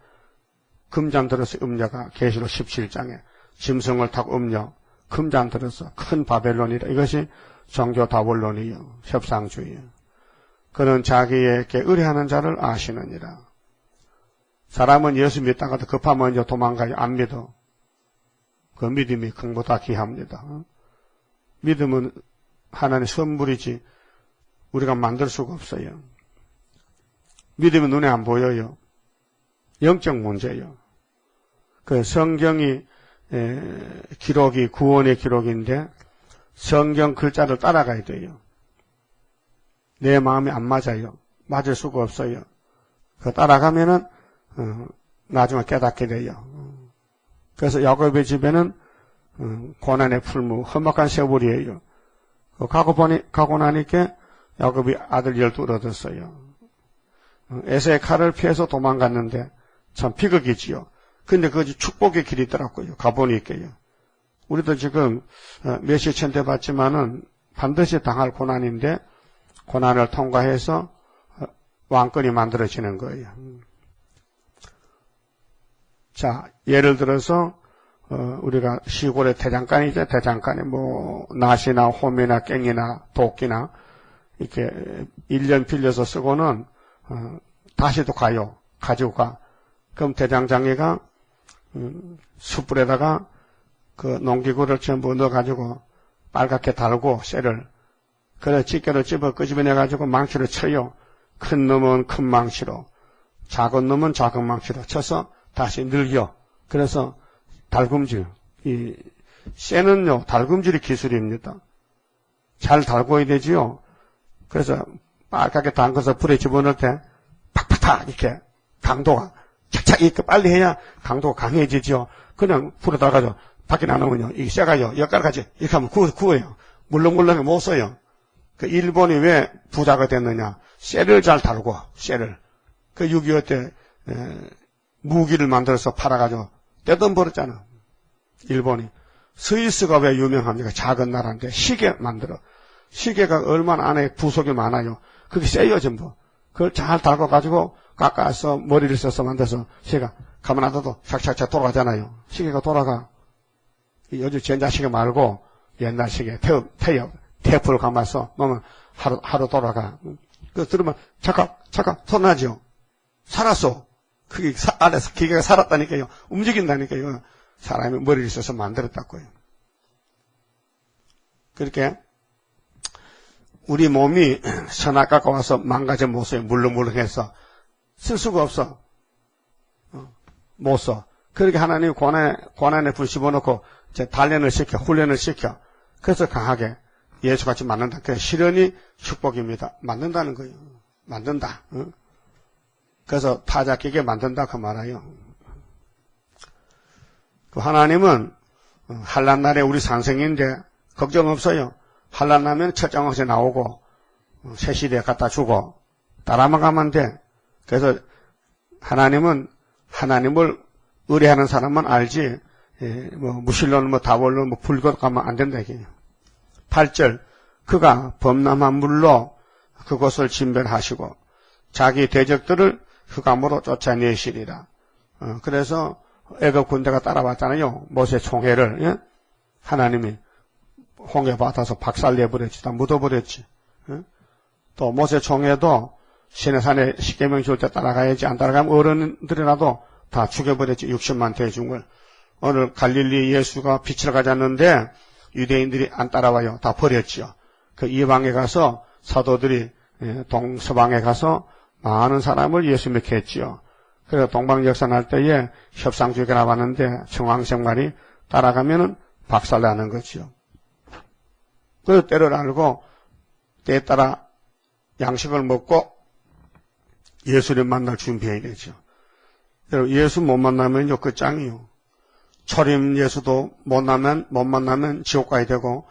[SPEAKER 1] 금잔 들어서 음녀가 계시록 17장에 짐승을 타고 음녀 금잔 들어서 큰 바벨론이라. 이것이 종교 다원론이요 협상주의요. 그는 자기에게 의뢰하는 자를 아시느니라. 사람은 예수 믿다가도 급하면 이제 도망가요. 안 믿어. 그 믿음이 금보다 귀합니다. 믿음은 하나님의 선물이지 우리가 만들 수가 없어요. 믿음은 눈에 안 보여요. 영적 문제예요. 그 성경이 기록이 구원의 기록인데 성경 글자를 따라가야 돼요. 내 마음이 안 맞아요. 맞을 수가 없어요. 그 따라가면은 나중에 깨닫게 돼요. 그래서 야곱의 집에는 고난의 풀무, 험악한 세월이에요. 가고 나니까 야곱이 아들 12 얻었어요. 에서의 칼을 피해서 도망갔는데 참 비극이지요. 근데 그것이 축복의 길이 있더라고요. 가보니까요. 우리도 지금 몇십 천대 받지만은 반드시 당할 고난인데 고난을 통과해서 왕권이 만들어지는 거예요. 자, 예를 들어서 우리가 시골의 대장간이죠. 대장간에 뭐 낫이나 홈이나 깽이나 도끼나 이렇게 1년 빌려서 쓰고는 다시 또 가요. 가지고 가. 그럼 대장장이가 숯불에다가 그 농기구를 전부 넣어가지고 빨갛게 달고 쇠를 그래 집게를 끄집어내가지고 망치로 쳐요. 큰 놈은 큰 망치로, 작은 놈은 작은 망치로 쳐서 다시 늘려. 그래서 달굼질, 이 쇠는요, 달굼질이 기술입니다. 잘 달궈야 되지요. 그래서 빨갛게 담궈서 불에 집어넣을 때 팍팍팍 이렇게 강도가 착착 이렇게 빨리 해야 강도가 강해지죠. 그냥 불에 달아가지고 밖에 나누면요, 이게 쇠가요, 엿가락같이 이렇게 하면 구워요. 물렁물렁하게 못 써요. 그 일본이 왜 부자가 됐느냐? 쇠를 잘 달고, 쇠를. 그 6.25 때, 무기를 만들어서 팔아가지고 떼돈 벌었잖아. 일본이. 스위스가 왜 유명합니까? 작은 나라인데 시계 만들어. 시계가 얼마나 안에 부속이 많아요. 그게 쇠요, 전부. 그걸 잘 달궈가지고 깎아서 머리를 써서 만들어서 시계가 가만 놔둬도 착착착 돌아가잖아요. 시계가 돌아가. 요즘 전자시계 말고 옛날 시계, 테이프를 감아서 놓으면 하루 돌아가. 그 들으면 잠깐 소리 나죠? 살았어. 그게 안에서 기계가 살았다니까요. 움직인다니까요. 사람이 머리를 써서 만들었다고요. 그렇게 우리 몸이 선악과가 와서 망가져 못 써요. 물렁물렁해서 쓸 수가 없어. 못 써. 그렇게 하나님이 고난에 불 집어넣고 이제 단련을 시켜, 훈련을 시켜. 그래서 강하게 예수같이 만든다. 그 실현이 축복입니다. 만든다는 거예요. 만든다. 그래서 타작기게 만든다 그 말이에요. 그 하나님은 한란 날에 우리 산생인데 걱정 없어요. 한란 나면 첫장에서 나오고 새 시대에 갖다 주고 따라만 가면 돼. 그래서 하나님은 하나님을 의뢰하는 사람만 알지 무신론 다원론 불교 가면 안 된다 이게요. 8절 그가 범람한 물로 그것을 진멸하시고 자기 대적들을 흑암으로 쫓아내시리라. 그래서 애굽 군대가 따라왔잖아요. 모세 총회를. 예? 하나님이 홍해 받아서 박살내버렸지. 다 묻어버렸지. 예? 또 모세 총회도 시내산에 십계명 줄 때 따라가야지. 안 따라가면 어른들이라도 다 죽여버렸지. 60만 대중을. 오늘 갈릴리 예수가 빛을 가졌는데 유대인들이 안 따라와요. 다 버렸죠. 그 이방에 가서 사도들이 동서방에 가서 많은 사람을 예수 믿게 했지요. 그래서 동방역산할 때에 협상주의가 나왔는데 청왕생말이 따라가면은 박살나는 거지요. 그래서 때를 알고 때에 따라 양식을 먹고 예수를 만날 준비해야 되죠. 예수 못 만나면요 끝장이요. 초림 예수도 못 만나면 지옥 가야 되고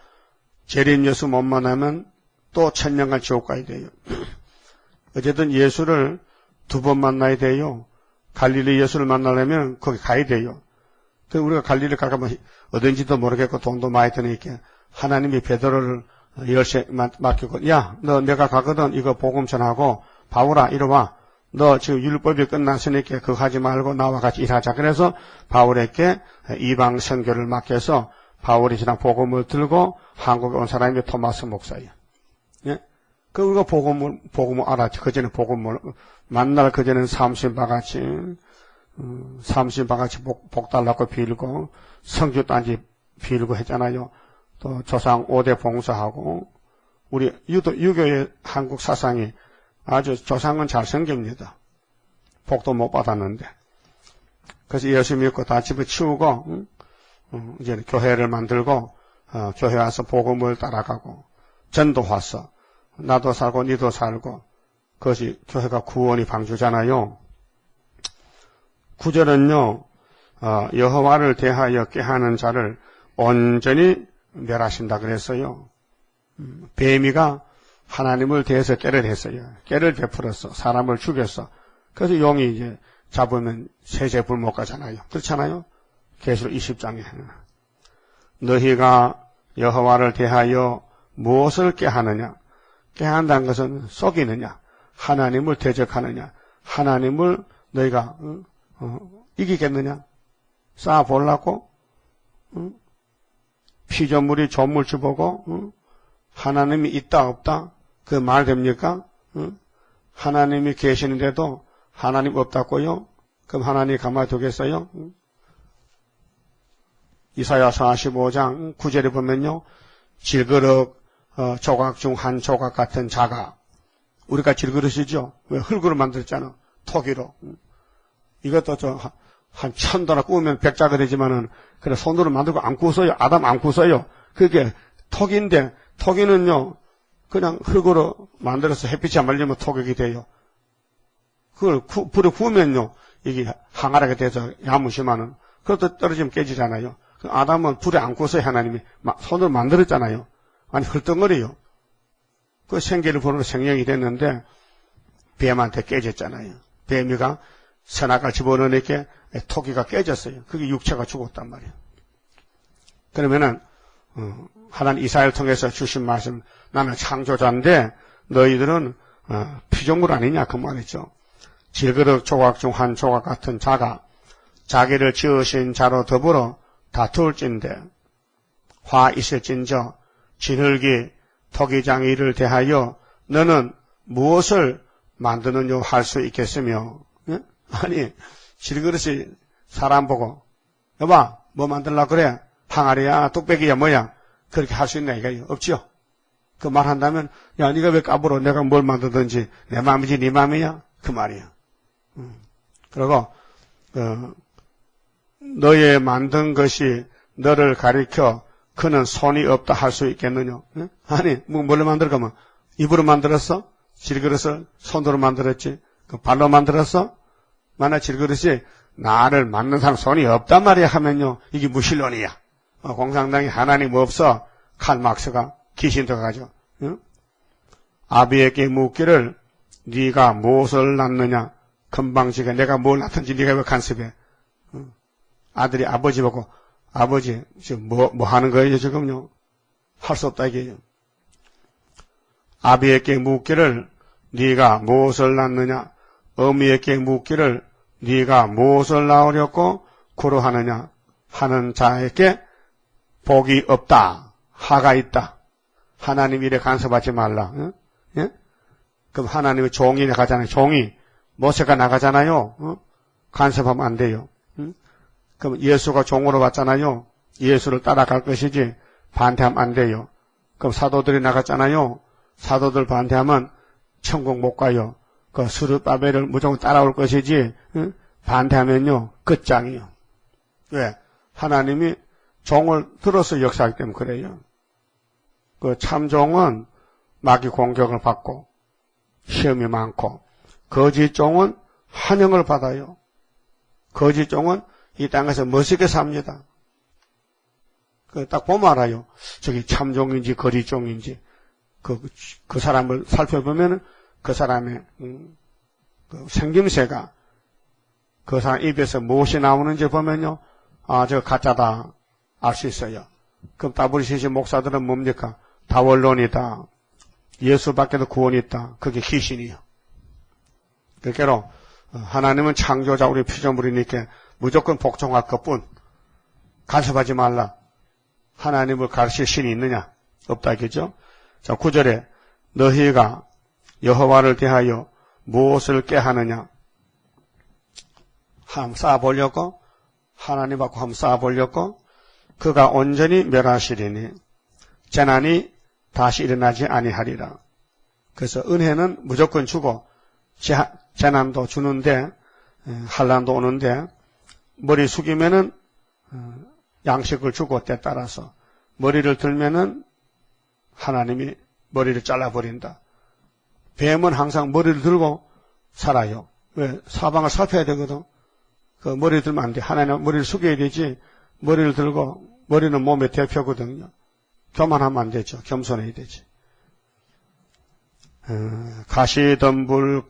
[SPEAKER 1] 재림 예수 못 만나면 또 1000년간 지옥 가야 돼요. 어쨌든 예수를 2번 만나야 돼요. 갈릴리 예수를 만나려면 거기 가야 돼요. 그래서 우리가 갈릴리 가면 어딘지도 모르겠고 돈도 많이 드니까 하나님이 베드로를 열쇠 맡기고 야, 너 내가 가거든 이거 복음 전하고 바울아 이리 와. 너 지금 율법이 끝났으니까 그거 하지 말고 나와 같이 일하자. 그래서 바울에게 이방 선교를 맡겨서 바울이 지난 복음을 들고 한국에 온 사람이 토마스 목사예요. 예? 그 우리가 복음을 알았지. 그전에 복음을 만날 그전에는 삼신바같이 복 달라고 빌고 성주단지 빌고 했잖아요. 또 조상 5대 봉사하고 우리 유교의 한국 사상이 아주 조상은 잘생깁니다. 복도 못 받았는데. 그래서 예수 믿고 다 집에 치우고 이제 교회를 만들고 교회 와서 복음을 따라가고 전도 와서 나도 살고 니도 살고 그것이 교회가 구원이 방주잖아요. 9절은요. 여호와를 대하여 꾀하는 자를 온전히 멸하신다 그랬어요. 뱀이가 하나님을 대해서 깨를 했어요. 깨를 베풀었어. 사람을 죽였어. 그래서 용이 이제 잡으면 세제불못 가잖아요. 그렇잖아요. 계시록 20장에. 너희가 여호와를 대하여 무엇을 꾀하느냐? 꾀한다는 것은 속이느냐? 하나님을 대적하느냐? 하나님을 너희가 이기겠느냐? 쌓아보려고? 피조물이 조물주 보고 하나님이 있다 없다? 그 말 됩니까? 하나님이 계시는데도 하나님 없다고요? 그럼 하나님이 가만히 두겠어요? 이사야 45장 9절에 보면요. 질그릇 조각 중 한 조각 같은 자가 우리가 질그릇이죠. 왜 흙으로 만들었잖아. 토기로. 이것도 한 1000도나 구우면 백자가 되지만은, 그래, 손으로 만들고 안 구웠어요. 아담 안 구웠어요. 그게 토기인데, 토기는요, 그냥 흙으로 만들어서 햇빛이 안 말리면 토격이 돼요. 그걸 불에 구우면요, 이게 항아리가 돼서 야무시면은, 그것도 떨어지면 깨지잖아요. 아담은 불에 안 구워서 하나님이 손으로 만들었잖아요. 아니, 헐덩거려요. 그 생기를 보는 생명이 됐는데, 뱀한테 깨졌잖아요. 뱀이가 선악을 집어넣으니까 토기가 깨졌어요. 그게 육체가 죽었단 말이에요. 그러면은, 하나님 이사야를 통해서 주신 말씀, 나는 창조자인데, 너희들은, 피조물 아니냐, 그 말이죠. 질그릇 조각 중 한 조각 같은 자가 자기를 지으신 자로 더불어 다투울진대 화 있을진저 진흙이 토기장 일을 대하여 너는 무엇을 만드느냐 할 수 있겠으며 예? 아니 질그릇이 사람 보고 여봐 뭐 만들려고 그래 항아리야 뚝배기야 뭐야 그렇게 할 수 있나 이거요 없지요. 그 말한다면 야 네가 왜 까불어 내가 뭘 만들든지 내 마음이지 네 마음이야 그 말이야. 그리고 너의 만든 것이 너를 가리켜 그는 손이 없다 할 수 있겠느냐? 아니 뭘로 만들 거면 입으로 만들었어? 질그릇을 손으로 만들었지? 그 발로 만들었어? 만약 질그릇이 나를 만든 사람 손이 없단 말이야 하면요 이게 무신론이야. 공산당이 하나님 없어 칼막스가 귀신 들어가죠. 아비에게 묻기를 네가 무엇을 낳느냐? 금방지게 내가 뭘 낳든지 네가 왜 간섭해? 아들이 아버지 보고 아버지 지금 뭐 하는 거예요 지금요? 할 수 없다 이게요. 아비에게 묻기를 네가 무엇을 낳느냐? 어미에게 묻기를 네가 무엇을 낳으려고 구로하느냐? 하는 자에게 복이 없다. 하가 있다. 하나님 일에 간섭하지 말라. 예? 그럼 하나님의 종이 나가잖아요. 종이 모세가 나가잖아요. 간섭하면 안 돼요. 그럼 예수가 종으로 왔잖아요. 예수를 따라갈 것이지 반대하면 안 돼요. 그럼 사도들이 나갔잖아요. 사도들 반대하면 천국 못 가요. 그 스룹바벨을 무조건 따라올 것이지 반대하면요 끝장이요. 왜? 하나님이 종을 들어서 역사하기 때문에 그래요. 그 참종은 마귀 공격을 받고 시험이 많고 거짓 종은 환영을 받아요. 거짓 종은 이 땅에서 멋있게 삽니다. 딱 보면 알아요. 저기 참종인지 거짓 종인지 그 사람을 살펴보면 그 사람의 그 생김새가 그 사람 입에서 무엇이 나오는지 보면요. 아, 저 가짜다 알 수 있어요. 그럼 WCC 목사들은 뭡니까? 다원론이다. 예수밖에도 구원이 있다. 그게 귀신이요. 그러니까 하나님은 창조자 우리 피조물이니까 무조건 복종할 것뿐 간섭하지 말라. 하나님을 가르칠 신이 있느냐? 없다 이겠죠? 자, 9절에 너희가 여호와를 대하여 무엇을 꾀하느냐? 함 쌓아보려고 하나님 앞에 함 쌓아보려고 그가 온전히 멸하시리니 재난이 다시 일어나지 아니하리라. 그래서 은혜는 무조건 주고 재난도 주는데 환난도 오는데 머리 숙이면은 양식을 주고 때 따라서 머리를 들면은 하나님이 머리를 잘라버린다. 뱀은 항상 머리를 들고 살아요. 왜? 사방을 살펴야 되거든. 그 머리 들면 안 돼. 하나님은 머리를 숙여야 되지. 머리를 들고 머리는 몸의 대표거든요. 교만하면 안 되죠. 겸손해야 되지. 가시덤불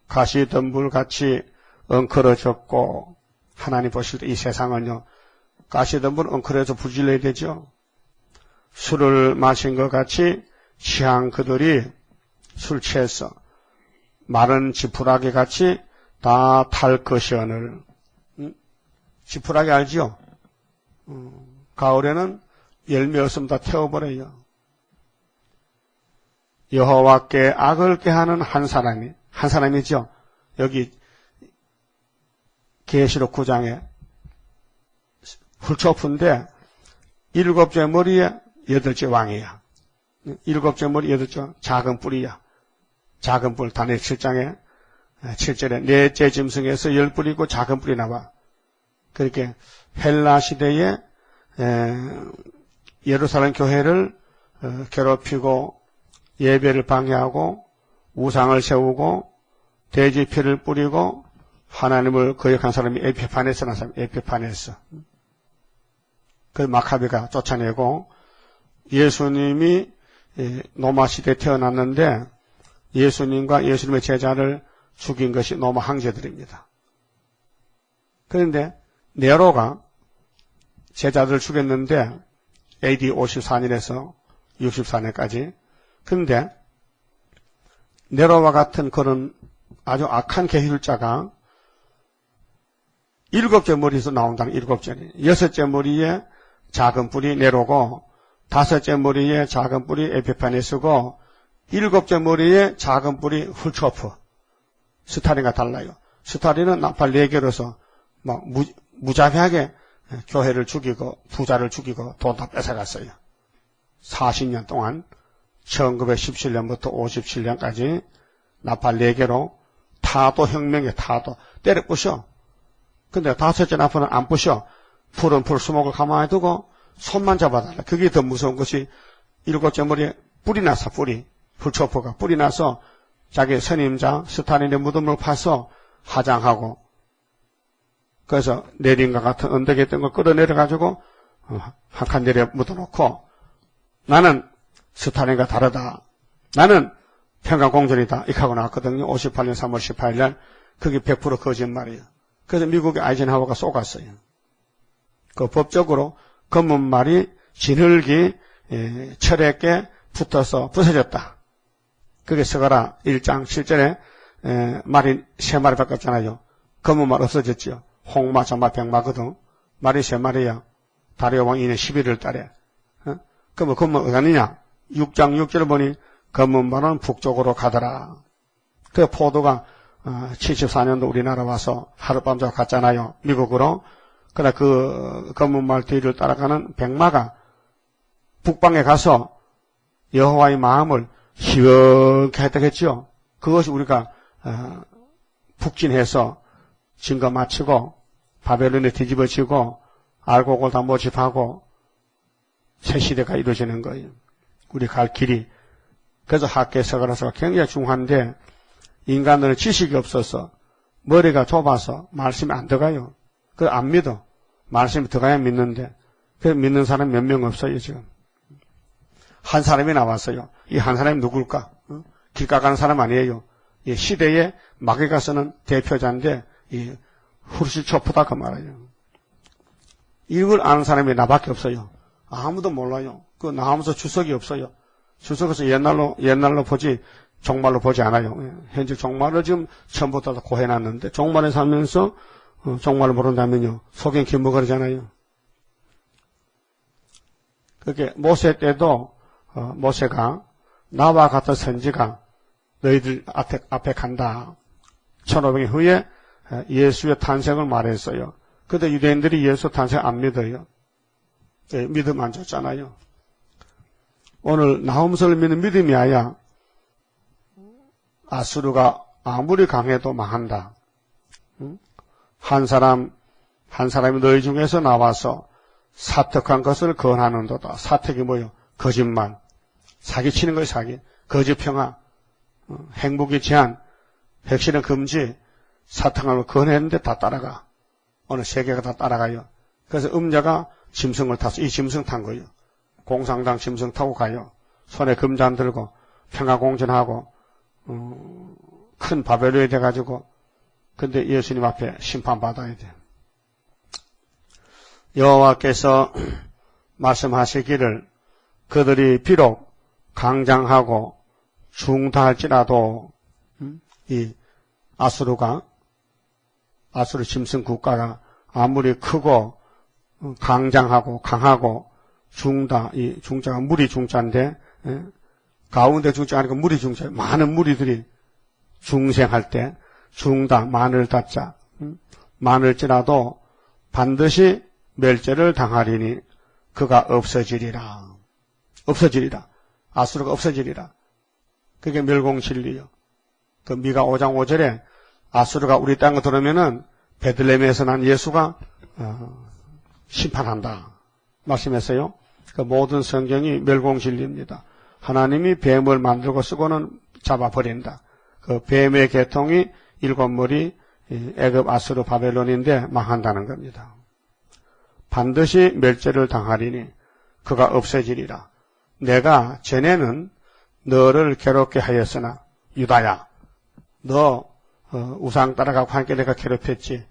[SPEAKER 1] 같이 엉클어졌고 하나님 보실 때 이 세상은요. 가시덤불 엉클어져 부질러야 되죠. 술을 마신 것 같이 취한 그들이 술 취해서 마른 지푸라기 같이 다 탈 것이오늘. 지푸라기 알지요? 가을에는 열매 없으면 다 태워버려요. 여호와께 악을 꾀하는 한 사람이죠. 여기 계시록 9장에 훌초푼데 7째 머리에 8째 왕이야. 7째 머리 8째 작은 뿔이야. 작은 뿔 다니엘 7장에 7절에 넷째 짐승에서 10뿔이고 작은 뿔이 나와. 그렇게 헬라 시대에 예루살렘 교회를 괴롭히고 예배를 방해하고 우상을 세우고 돼지피를 뿌리고 하나님을 거역한 사람이 에피파네스 라는 사람, 에피파네스. 그 마카비가 쫓아내고 예수님이 로마 시대에 태어났는데 예수님과 예수님의 제자를 죽인 것이 로마 황제들입니다. 그런데 네로가 제자들을 죽였는데 AD 54년에서 64년까지. 그런데 네로와 같은 그런 아주 악한 계율자가 7째 머리에서 나온다는 7째. 6째 머리에 작은 뿔이 네로고 5째 머리에 작은 뿔이 에피파네스고 7째 머리에 작은 뿔이 훌초프. 스타린과 달라요. 스타린은 나팔 4개로서 막 무자비하게 교회를 죽이고 부자를 죽이고 돈 다 뺏어갔어요. 40년 동안 1917년부터 57년까지 나팔 4개로 타도 혁명에 타도 때려 부셔. 근데 5째 나팔은 안 부셔. 푸른 풀 수목을 가만히 두고 손만 잡아달라. 그게 더 무서운 것이 7째 머리에 뿔이 나서 뿔이 훌초프가 뿔이 나서 자기 선임자 스타린의 무덤을 파서 화장하고 그래서 내린과 같은 언덕에 있던 걸 끌어내려가지고 한 칸 내려 묻어놓고 나는 스타린과 다르다. 나는 평강공전이다. 이렇게 하고 나왔거든요. 58년 3월 18일 날. 그게 100% 거짓말이에요. 그래서 미국의 아이젠하워가 쏘갔어요. 그 법적으로 검은말이 진흙이 철에게 붙어서 부서졌다. 그게 서가라 1장 7절에 말이 3마리밖에 없잖아요. 검은말 없어졌죠. 홍마, 전마, 백마거든. 말이 3마리야. 다리오 왕 2년 11월 달에. 그러면 검은 어디 갔느냐? 6장 6절을 보니 검은말은 북쪽으로 가더라. 그 포도가 74년도 우리나라 와서 하룻밤 자고 갔잖아요. 미국으로. 그러나 그 검은말 뒤를 따라가는 백마가 북방에 가서 여호와의 마음을 시원케 했다겠죠. 그것이 우리가 북진해서 증거 마치고 바벨론에 뒤집어지고 알곡을 다 모집하고 새 시대가 이루어지는 거예요. 우리 갈 길이. 그래서 학계 서가라서가 굉장히 중요한데 인간들은 지식이 없어서 머리가 좁아서 말씀이 안 들어가요. 그걸 안 믿어. 말씀이 들어가야 믿는데 그 믿는 사람 몇 명 없어요 지금. 한 사람이 나왔어요. 이 한 사람이 누굴까? 길가 가는 사람 아니에요. 이 시대의 마귀가 쓰는 대표자인데 이 후르시초프다 그 말이에요. 이걸 아는 사람이 나밖에 없어요. 아무도 몰라요. 그 나하면서 주석이 없어요. 주석에서 옛날로 보지 종말로 보지 않아요. 현재 종말을 지금 처음부터 다 고해놨는데 종말에 살면서 종말을 모른다면요. 속엔 김무거리잖아요. 그렇게 모세 때도 모세가 나와 같은 선지가 너희들 앞에 간다. 1500년 후에 예수의 탄생을 말했어요. 그런데 유대인들이 예수 탄생 안 믿어요. 믿음 안 줬잖아요. 오늘 나홈서를 믿는 믿음이 아야 아수르가 아무리 강해도 망한다. 한 사람이 너희 중에서 나와서 사특한 것을 건하는도다. 사특이 뭐요? 거짓말. 사기치는 거예요, 사기. 거짓평화. 행복의 제한. 백신은 금지. 사특한 걸 건했는데 다 따라가. 오늘 세계가 다 따라가요. 그래서 음자가 짐승을 타서 이 짐승 탄 거예요. 공상당 짐승 타고 가요. 손에 금잔 들고 평화공전하고 큰 바벨론이 돼가지고 근데 예수님 앞에 심판받아야 돼. 여호와께서 말씀하시기를 그들이 비록 강장하고 중다할지라도 이 아수르 짐승 국가가 아무리 크고 강장하고 강하고 중다, 이 중자가 무리 중자인데 가운데 중자가 아니고 무리 중자, 많은 무리들이 중생할 때 중다, 많을 다자, 많을지라도 반드시 멸절을 당하리니 그가 없어지리라. 없어지리라. 아수르가 없어지리라. 그게 멸공진리요. 그 미가 5장 5절에 아수르가 우리 땅에 들어오면은 베들레헴에서 난 예수가 심판한다 말씀했어요. 그 모든 성경이 멸공진리입니다. 하나님이 뱀을 만들고 쓰고는 잡아버린다. 그 뱀의 계통이 일곱 머리 애굽 아수르 바벨론인데 망한다는 겁니다. 반드시 멸절을 당하리니 그가 없어지리라. 내가 전에는 너를 괴롭게 하였으나 유다야 너 우상 따라가고 함께 내가 괴롭혔지.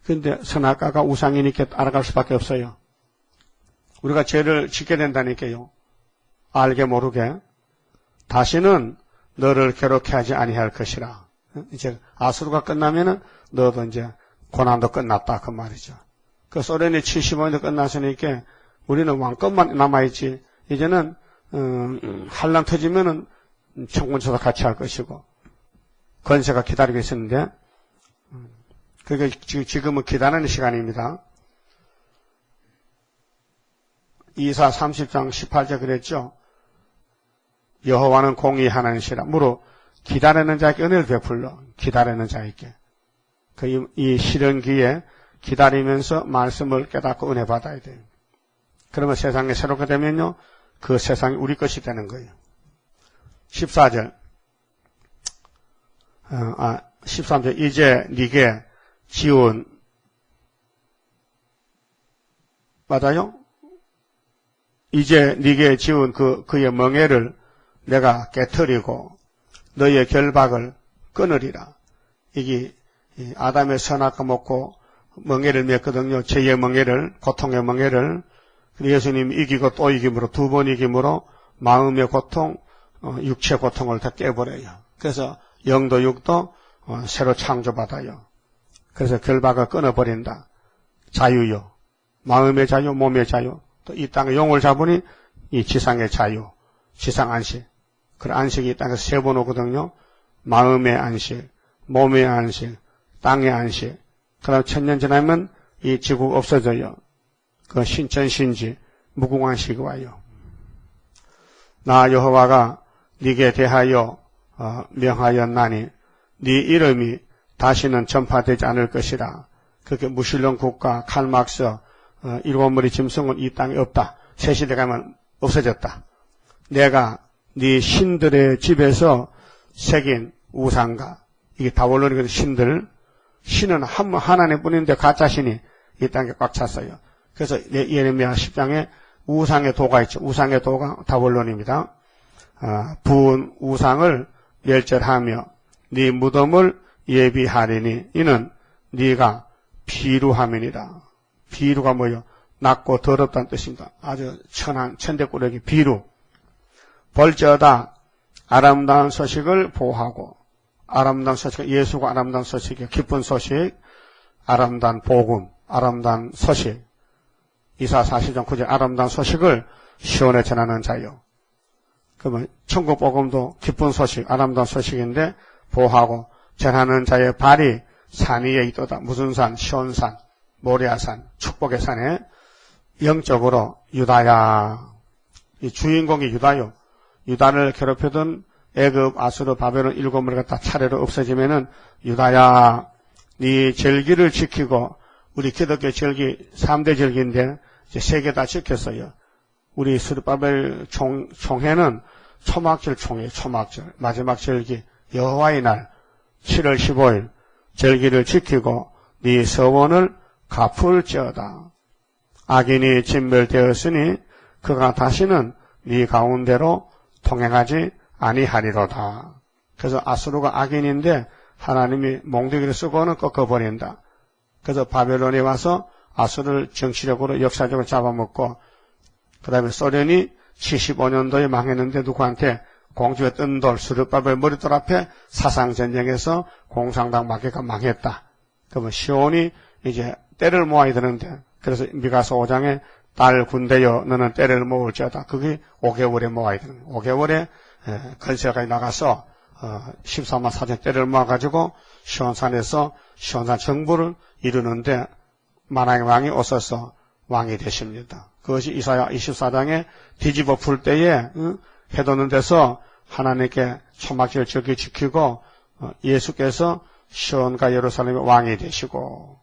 [SPEAKER 1] 근데 선악과가 우상이니까 따라갈 수밖에 없어요. 우리가 죄를 짓게 된다니까요. 알게 모르게 다시는 너를 괴롭게 하지 아니할 것이라. 이제 아수르가 끝나면은 너도 이제 고난도 끝났다 그 말이죠. 그 소련이 75년도 끝났으니까 우리는 왕권만 남아있지. 이제는 한란 터지면은 청군처도 같이 할 것이고 권세가 기다리고 있었는데 그러니까 지금은 기다리는 시간입니다. 이사 30장 18절 그랬죠. 여호와는 공의하나니시라. 무릇 기다리는 자에게 은혜를 베풀러 기다리는 자에게. 이 시련기에 기다리면서 말씀을 깨닫고 은혜 받아야 돼요. 그러면 세상이 새롭게 되면요. 그 세상이 우리 것이 되는 거예요. 14절. 13절. 이제 네게 지은 맞아요? 이제 네게 지은 그의 멍에를 내가 깨트리고 너의 결박을 끊으리라. 이게 아담의 선악과 먹고 멍에를 맺거든요. 죄의 멍에를, 고통의 멍에를. 예수님이 이기고 또 이김으로 두 번 이김으로 마음의 고통, 육체 고통을 다 깨버려요. 그래서 영도 육도 새로 창조받아요. 그래서 결박을 끊어버린다. 자유요. 마음의 자유, 몸의 자유. 또 이 땅의 용을 잡으니 이 지상의 자유, 지상 안식. 그런 안식이 이 땅에서 세 번 오거든요. 마음의 안식, 몸의 안식, 땅의 안식. 그다음 천년 지나면 이 지구가 없어져요. 그 신천신지 무궁한식이 와요. 나 여호와가 네게 대하여 명하였나니 네 이름이 다시는 전파되지 않을 것이라. 그렇게 무신론 국가 칼막스 일곱 머리 짐승은 이 땅에 없다. 새 시대 가면 없어졌다. 내가 네 신들의 집에서 새긴 우상가 이게 다원론이거든. 신은 하나님뿐인데 가짜 신이 이 땅에 꽉 찼어요. 그래서 예레미야 10장에 우상의 도가 있죠. 우상의 도가 다원론입니다. 부은 우상을 멸절하며 네 무덤을 예비하리니 이는 네가 비루함이니라. 비루가 뭐요? 낮고 더럽다는 뜻입니다. 아주 천한 천대꾸러기 비루. 벌저다 아름다운 소식을 보호하고 아름다운 소식, 예수가 아름다운 소식이요. 기쁜 소식, 아름다운 복음, 아름다운 소식. 이사 40장 9절 아름다운 소식을 시온에 전하는 자요. 그러면 천국 복음도 기쁜 소식, 아름다운 소식인데 보호하고 전하는 자의 발이 산 위에 있도다. 무슨 산? 시온산, 모리아산, 축복의 산에 영적으로 유다야. 이 주인공이 유다요. 유다를 괴롭히던 애굽, 아수르, 바벨론 일곱 머리 갖다 차례로 없어지면은 유다야, 네 절기를 지키고 우리 기독교 절기 3대 절기인데 이제 3개 다 지켰어요. 우리 스룹바벨 총회는 초막절 총회, 초막절 마지막 절기 여호와의 날 7월 15일 절기를 지키고 네 서원을 갚을지어다. 악인이 진멸되었으니 그가 다시는 네 가운데로 통행하지 아니하리로다. 그래서 아수르가 악인인데 하나님이 몽둥이를 쓰고는 꺾어버린다. 그래서 바벨론에 와서 아수르를 정치력으로 역사적으로 잡아먹고 그 다음에 소련이 75년도에 망했는데 누구한테 공주의 뜬 돌 스룹바벨 머릿돌 앞에 사상전쟁에서 공산당 마귀가 망했다. 그러면 시온이 이제 때를 모아야 되는데 그래서 미가서 5장에 딸 군대여 너는 때를 모을지어다. 그게 5개월에 모아야 되는 거예요. 5개월에 건세가 나가서 14만 4천 때를 모아가지고 시온산에서 시온산 정부를 이루는데 만왕의 왕이 오셔서 왕이 되십니다. 그것이 이사야 24장에 뒤집어 풀 때에 해돋는 데서 하나님께 초막절 절기 지키고 예수께서 시온과 예루살렘의 왕이 되시고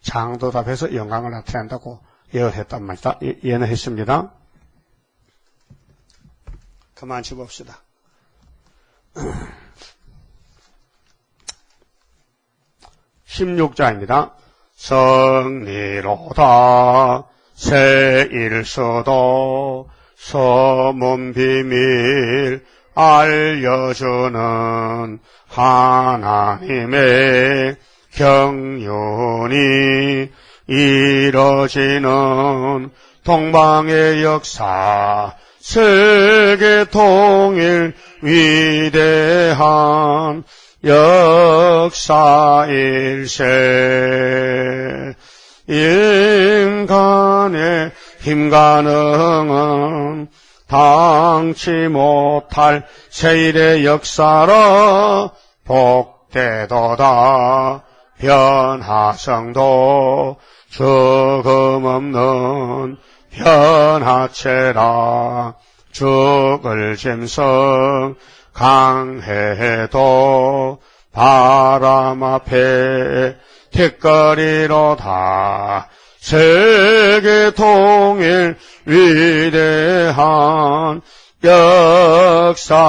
[SPEAKER 1] 장도답해서 영광을 나타낸다고 예언했단 말이다. 예언했습니다. 그만 집읍시다. 16자입니다. 성리로다 세일서도 소문 비밀 알려주는 하나님의 경륜이 이뤄지는 동방의 역사 세계 통일 위대한 역사일세. 인간의 힘가능은 당치 못할 세일의 역사라 복되도다. 변화성도 죽음 없는 변화체라. 죽을 짐승 강해도 바람 앞에 틱거리로다. 세계 통일 위대한 역사일세.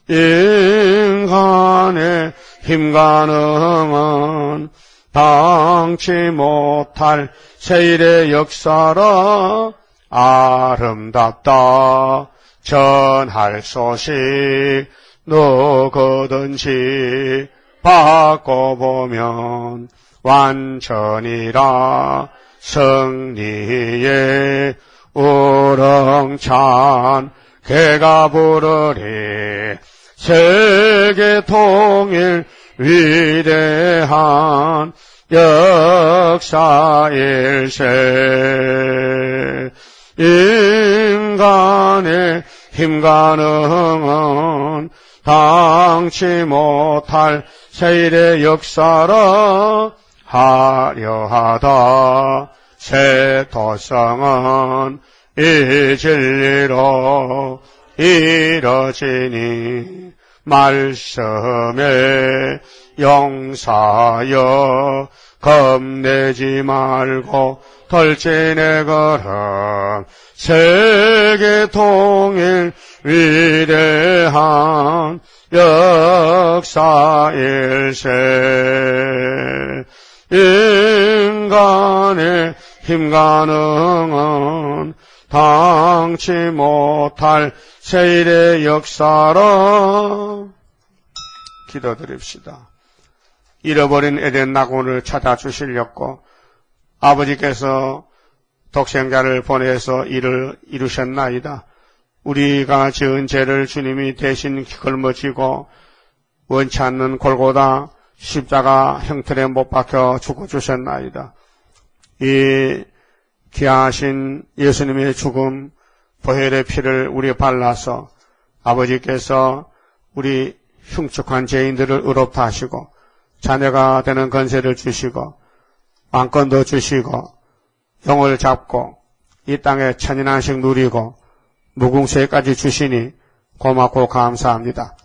[SPEAKER 1] 인간의 힘가능은 당치 못할 세일의 역사라 아름답다. 전할 소식 누구든지 바꿔보면 완전이라. 승리의 우렁찬 개가 부르리. 세계 통일 위대한 역사일세. 인간의 힘가능은 당치 못할 세일의 역사라 화려하다. 새 도성은 이 진리로 이뤄지니 말씀에 용사여 겁내지 말고 돌진의 걸음. 세계 통일 위대한 역사일세. 인간의 힘가능은 당치 못할 세일의 역사라. 기도드립시다. 잃어버린 에덴 낙원을 찾아주시려고 아버지께서 독생자를 보내서 이를 이루셨나이다. 우리가 지은 죄를 주님이 대신 걸머지고 원치 않는 골고다 십자가 형틀에 못 박혀 죽어주셨나이다. 이 귀하신 예수님의 죽음, 보혈의 피를 우리 발라서 아버지께서 우리 흉측한 죄인들을 의롭다 하시고 자녀가 되는 권세를 주시고 왕권도 주시고 영을 잡고 이 땅에 천인한식 누리고 무궁세까지 주시니 고맙고 감사합니다.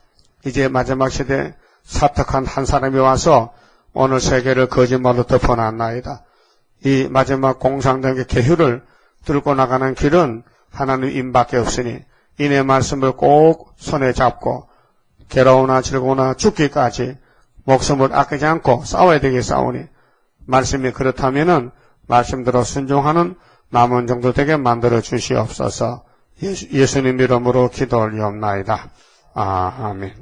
[SPEAKER 1] 이제 마지막 시대 사특한 한 사람이 와서 오늘 세계를 거짓말로 덮어놨나이다. 이 마지막 공상등의 계율을 뚫고 나가는 길은 하나님 임밖에 없으니 이내 말씀을 꼭 손에 잡고 괴로우나 즐거우나 죽기까지 목숨을 아끼지 않고 싸워야 되게 싸우니 말씀이 그렇다면은 말씀대로 순종하는 남은 정도 되게 만들어 주시옵소서. 예수님 이름으로 기도 올리옵나이다. 아멘.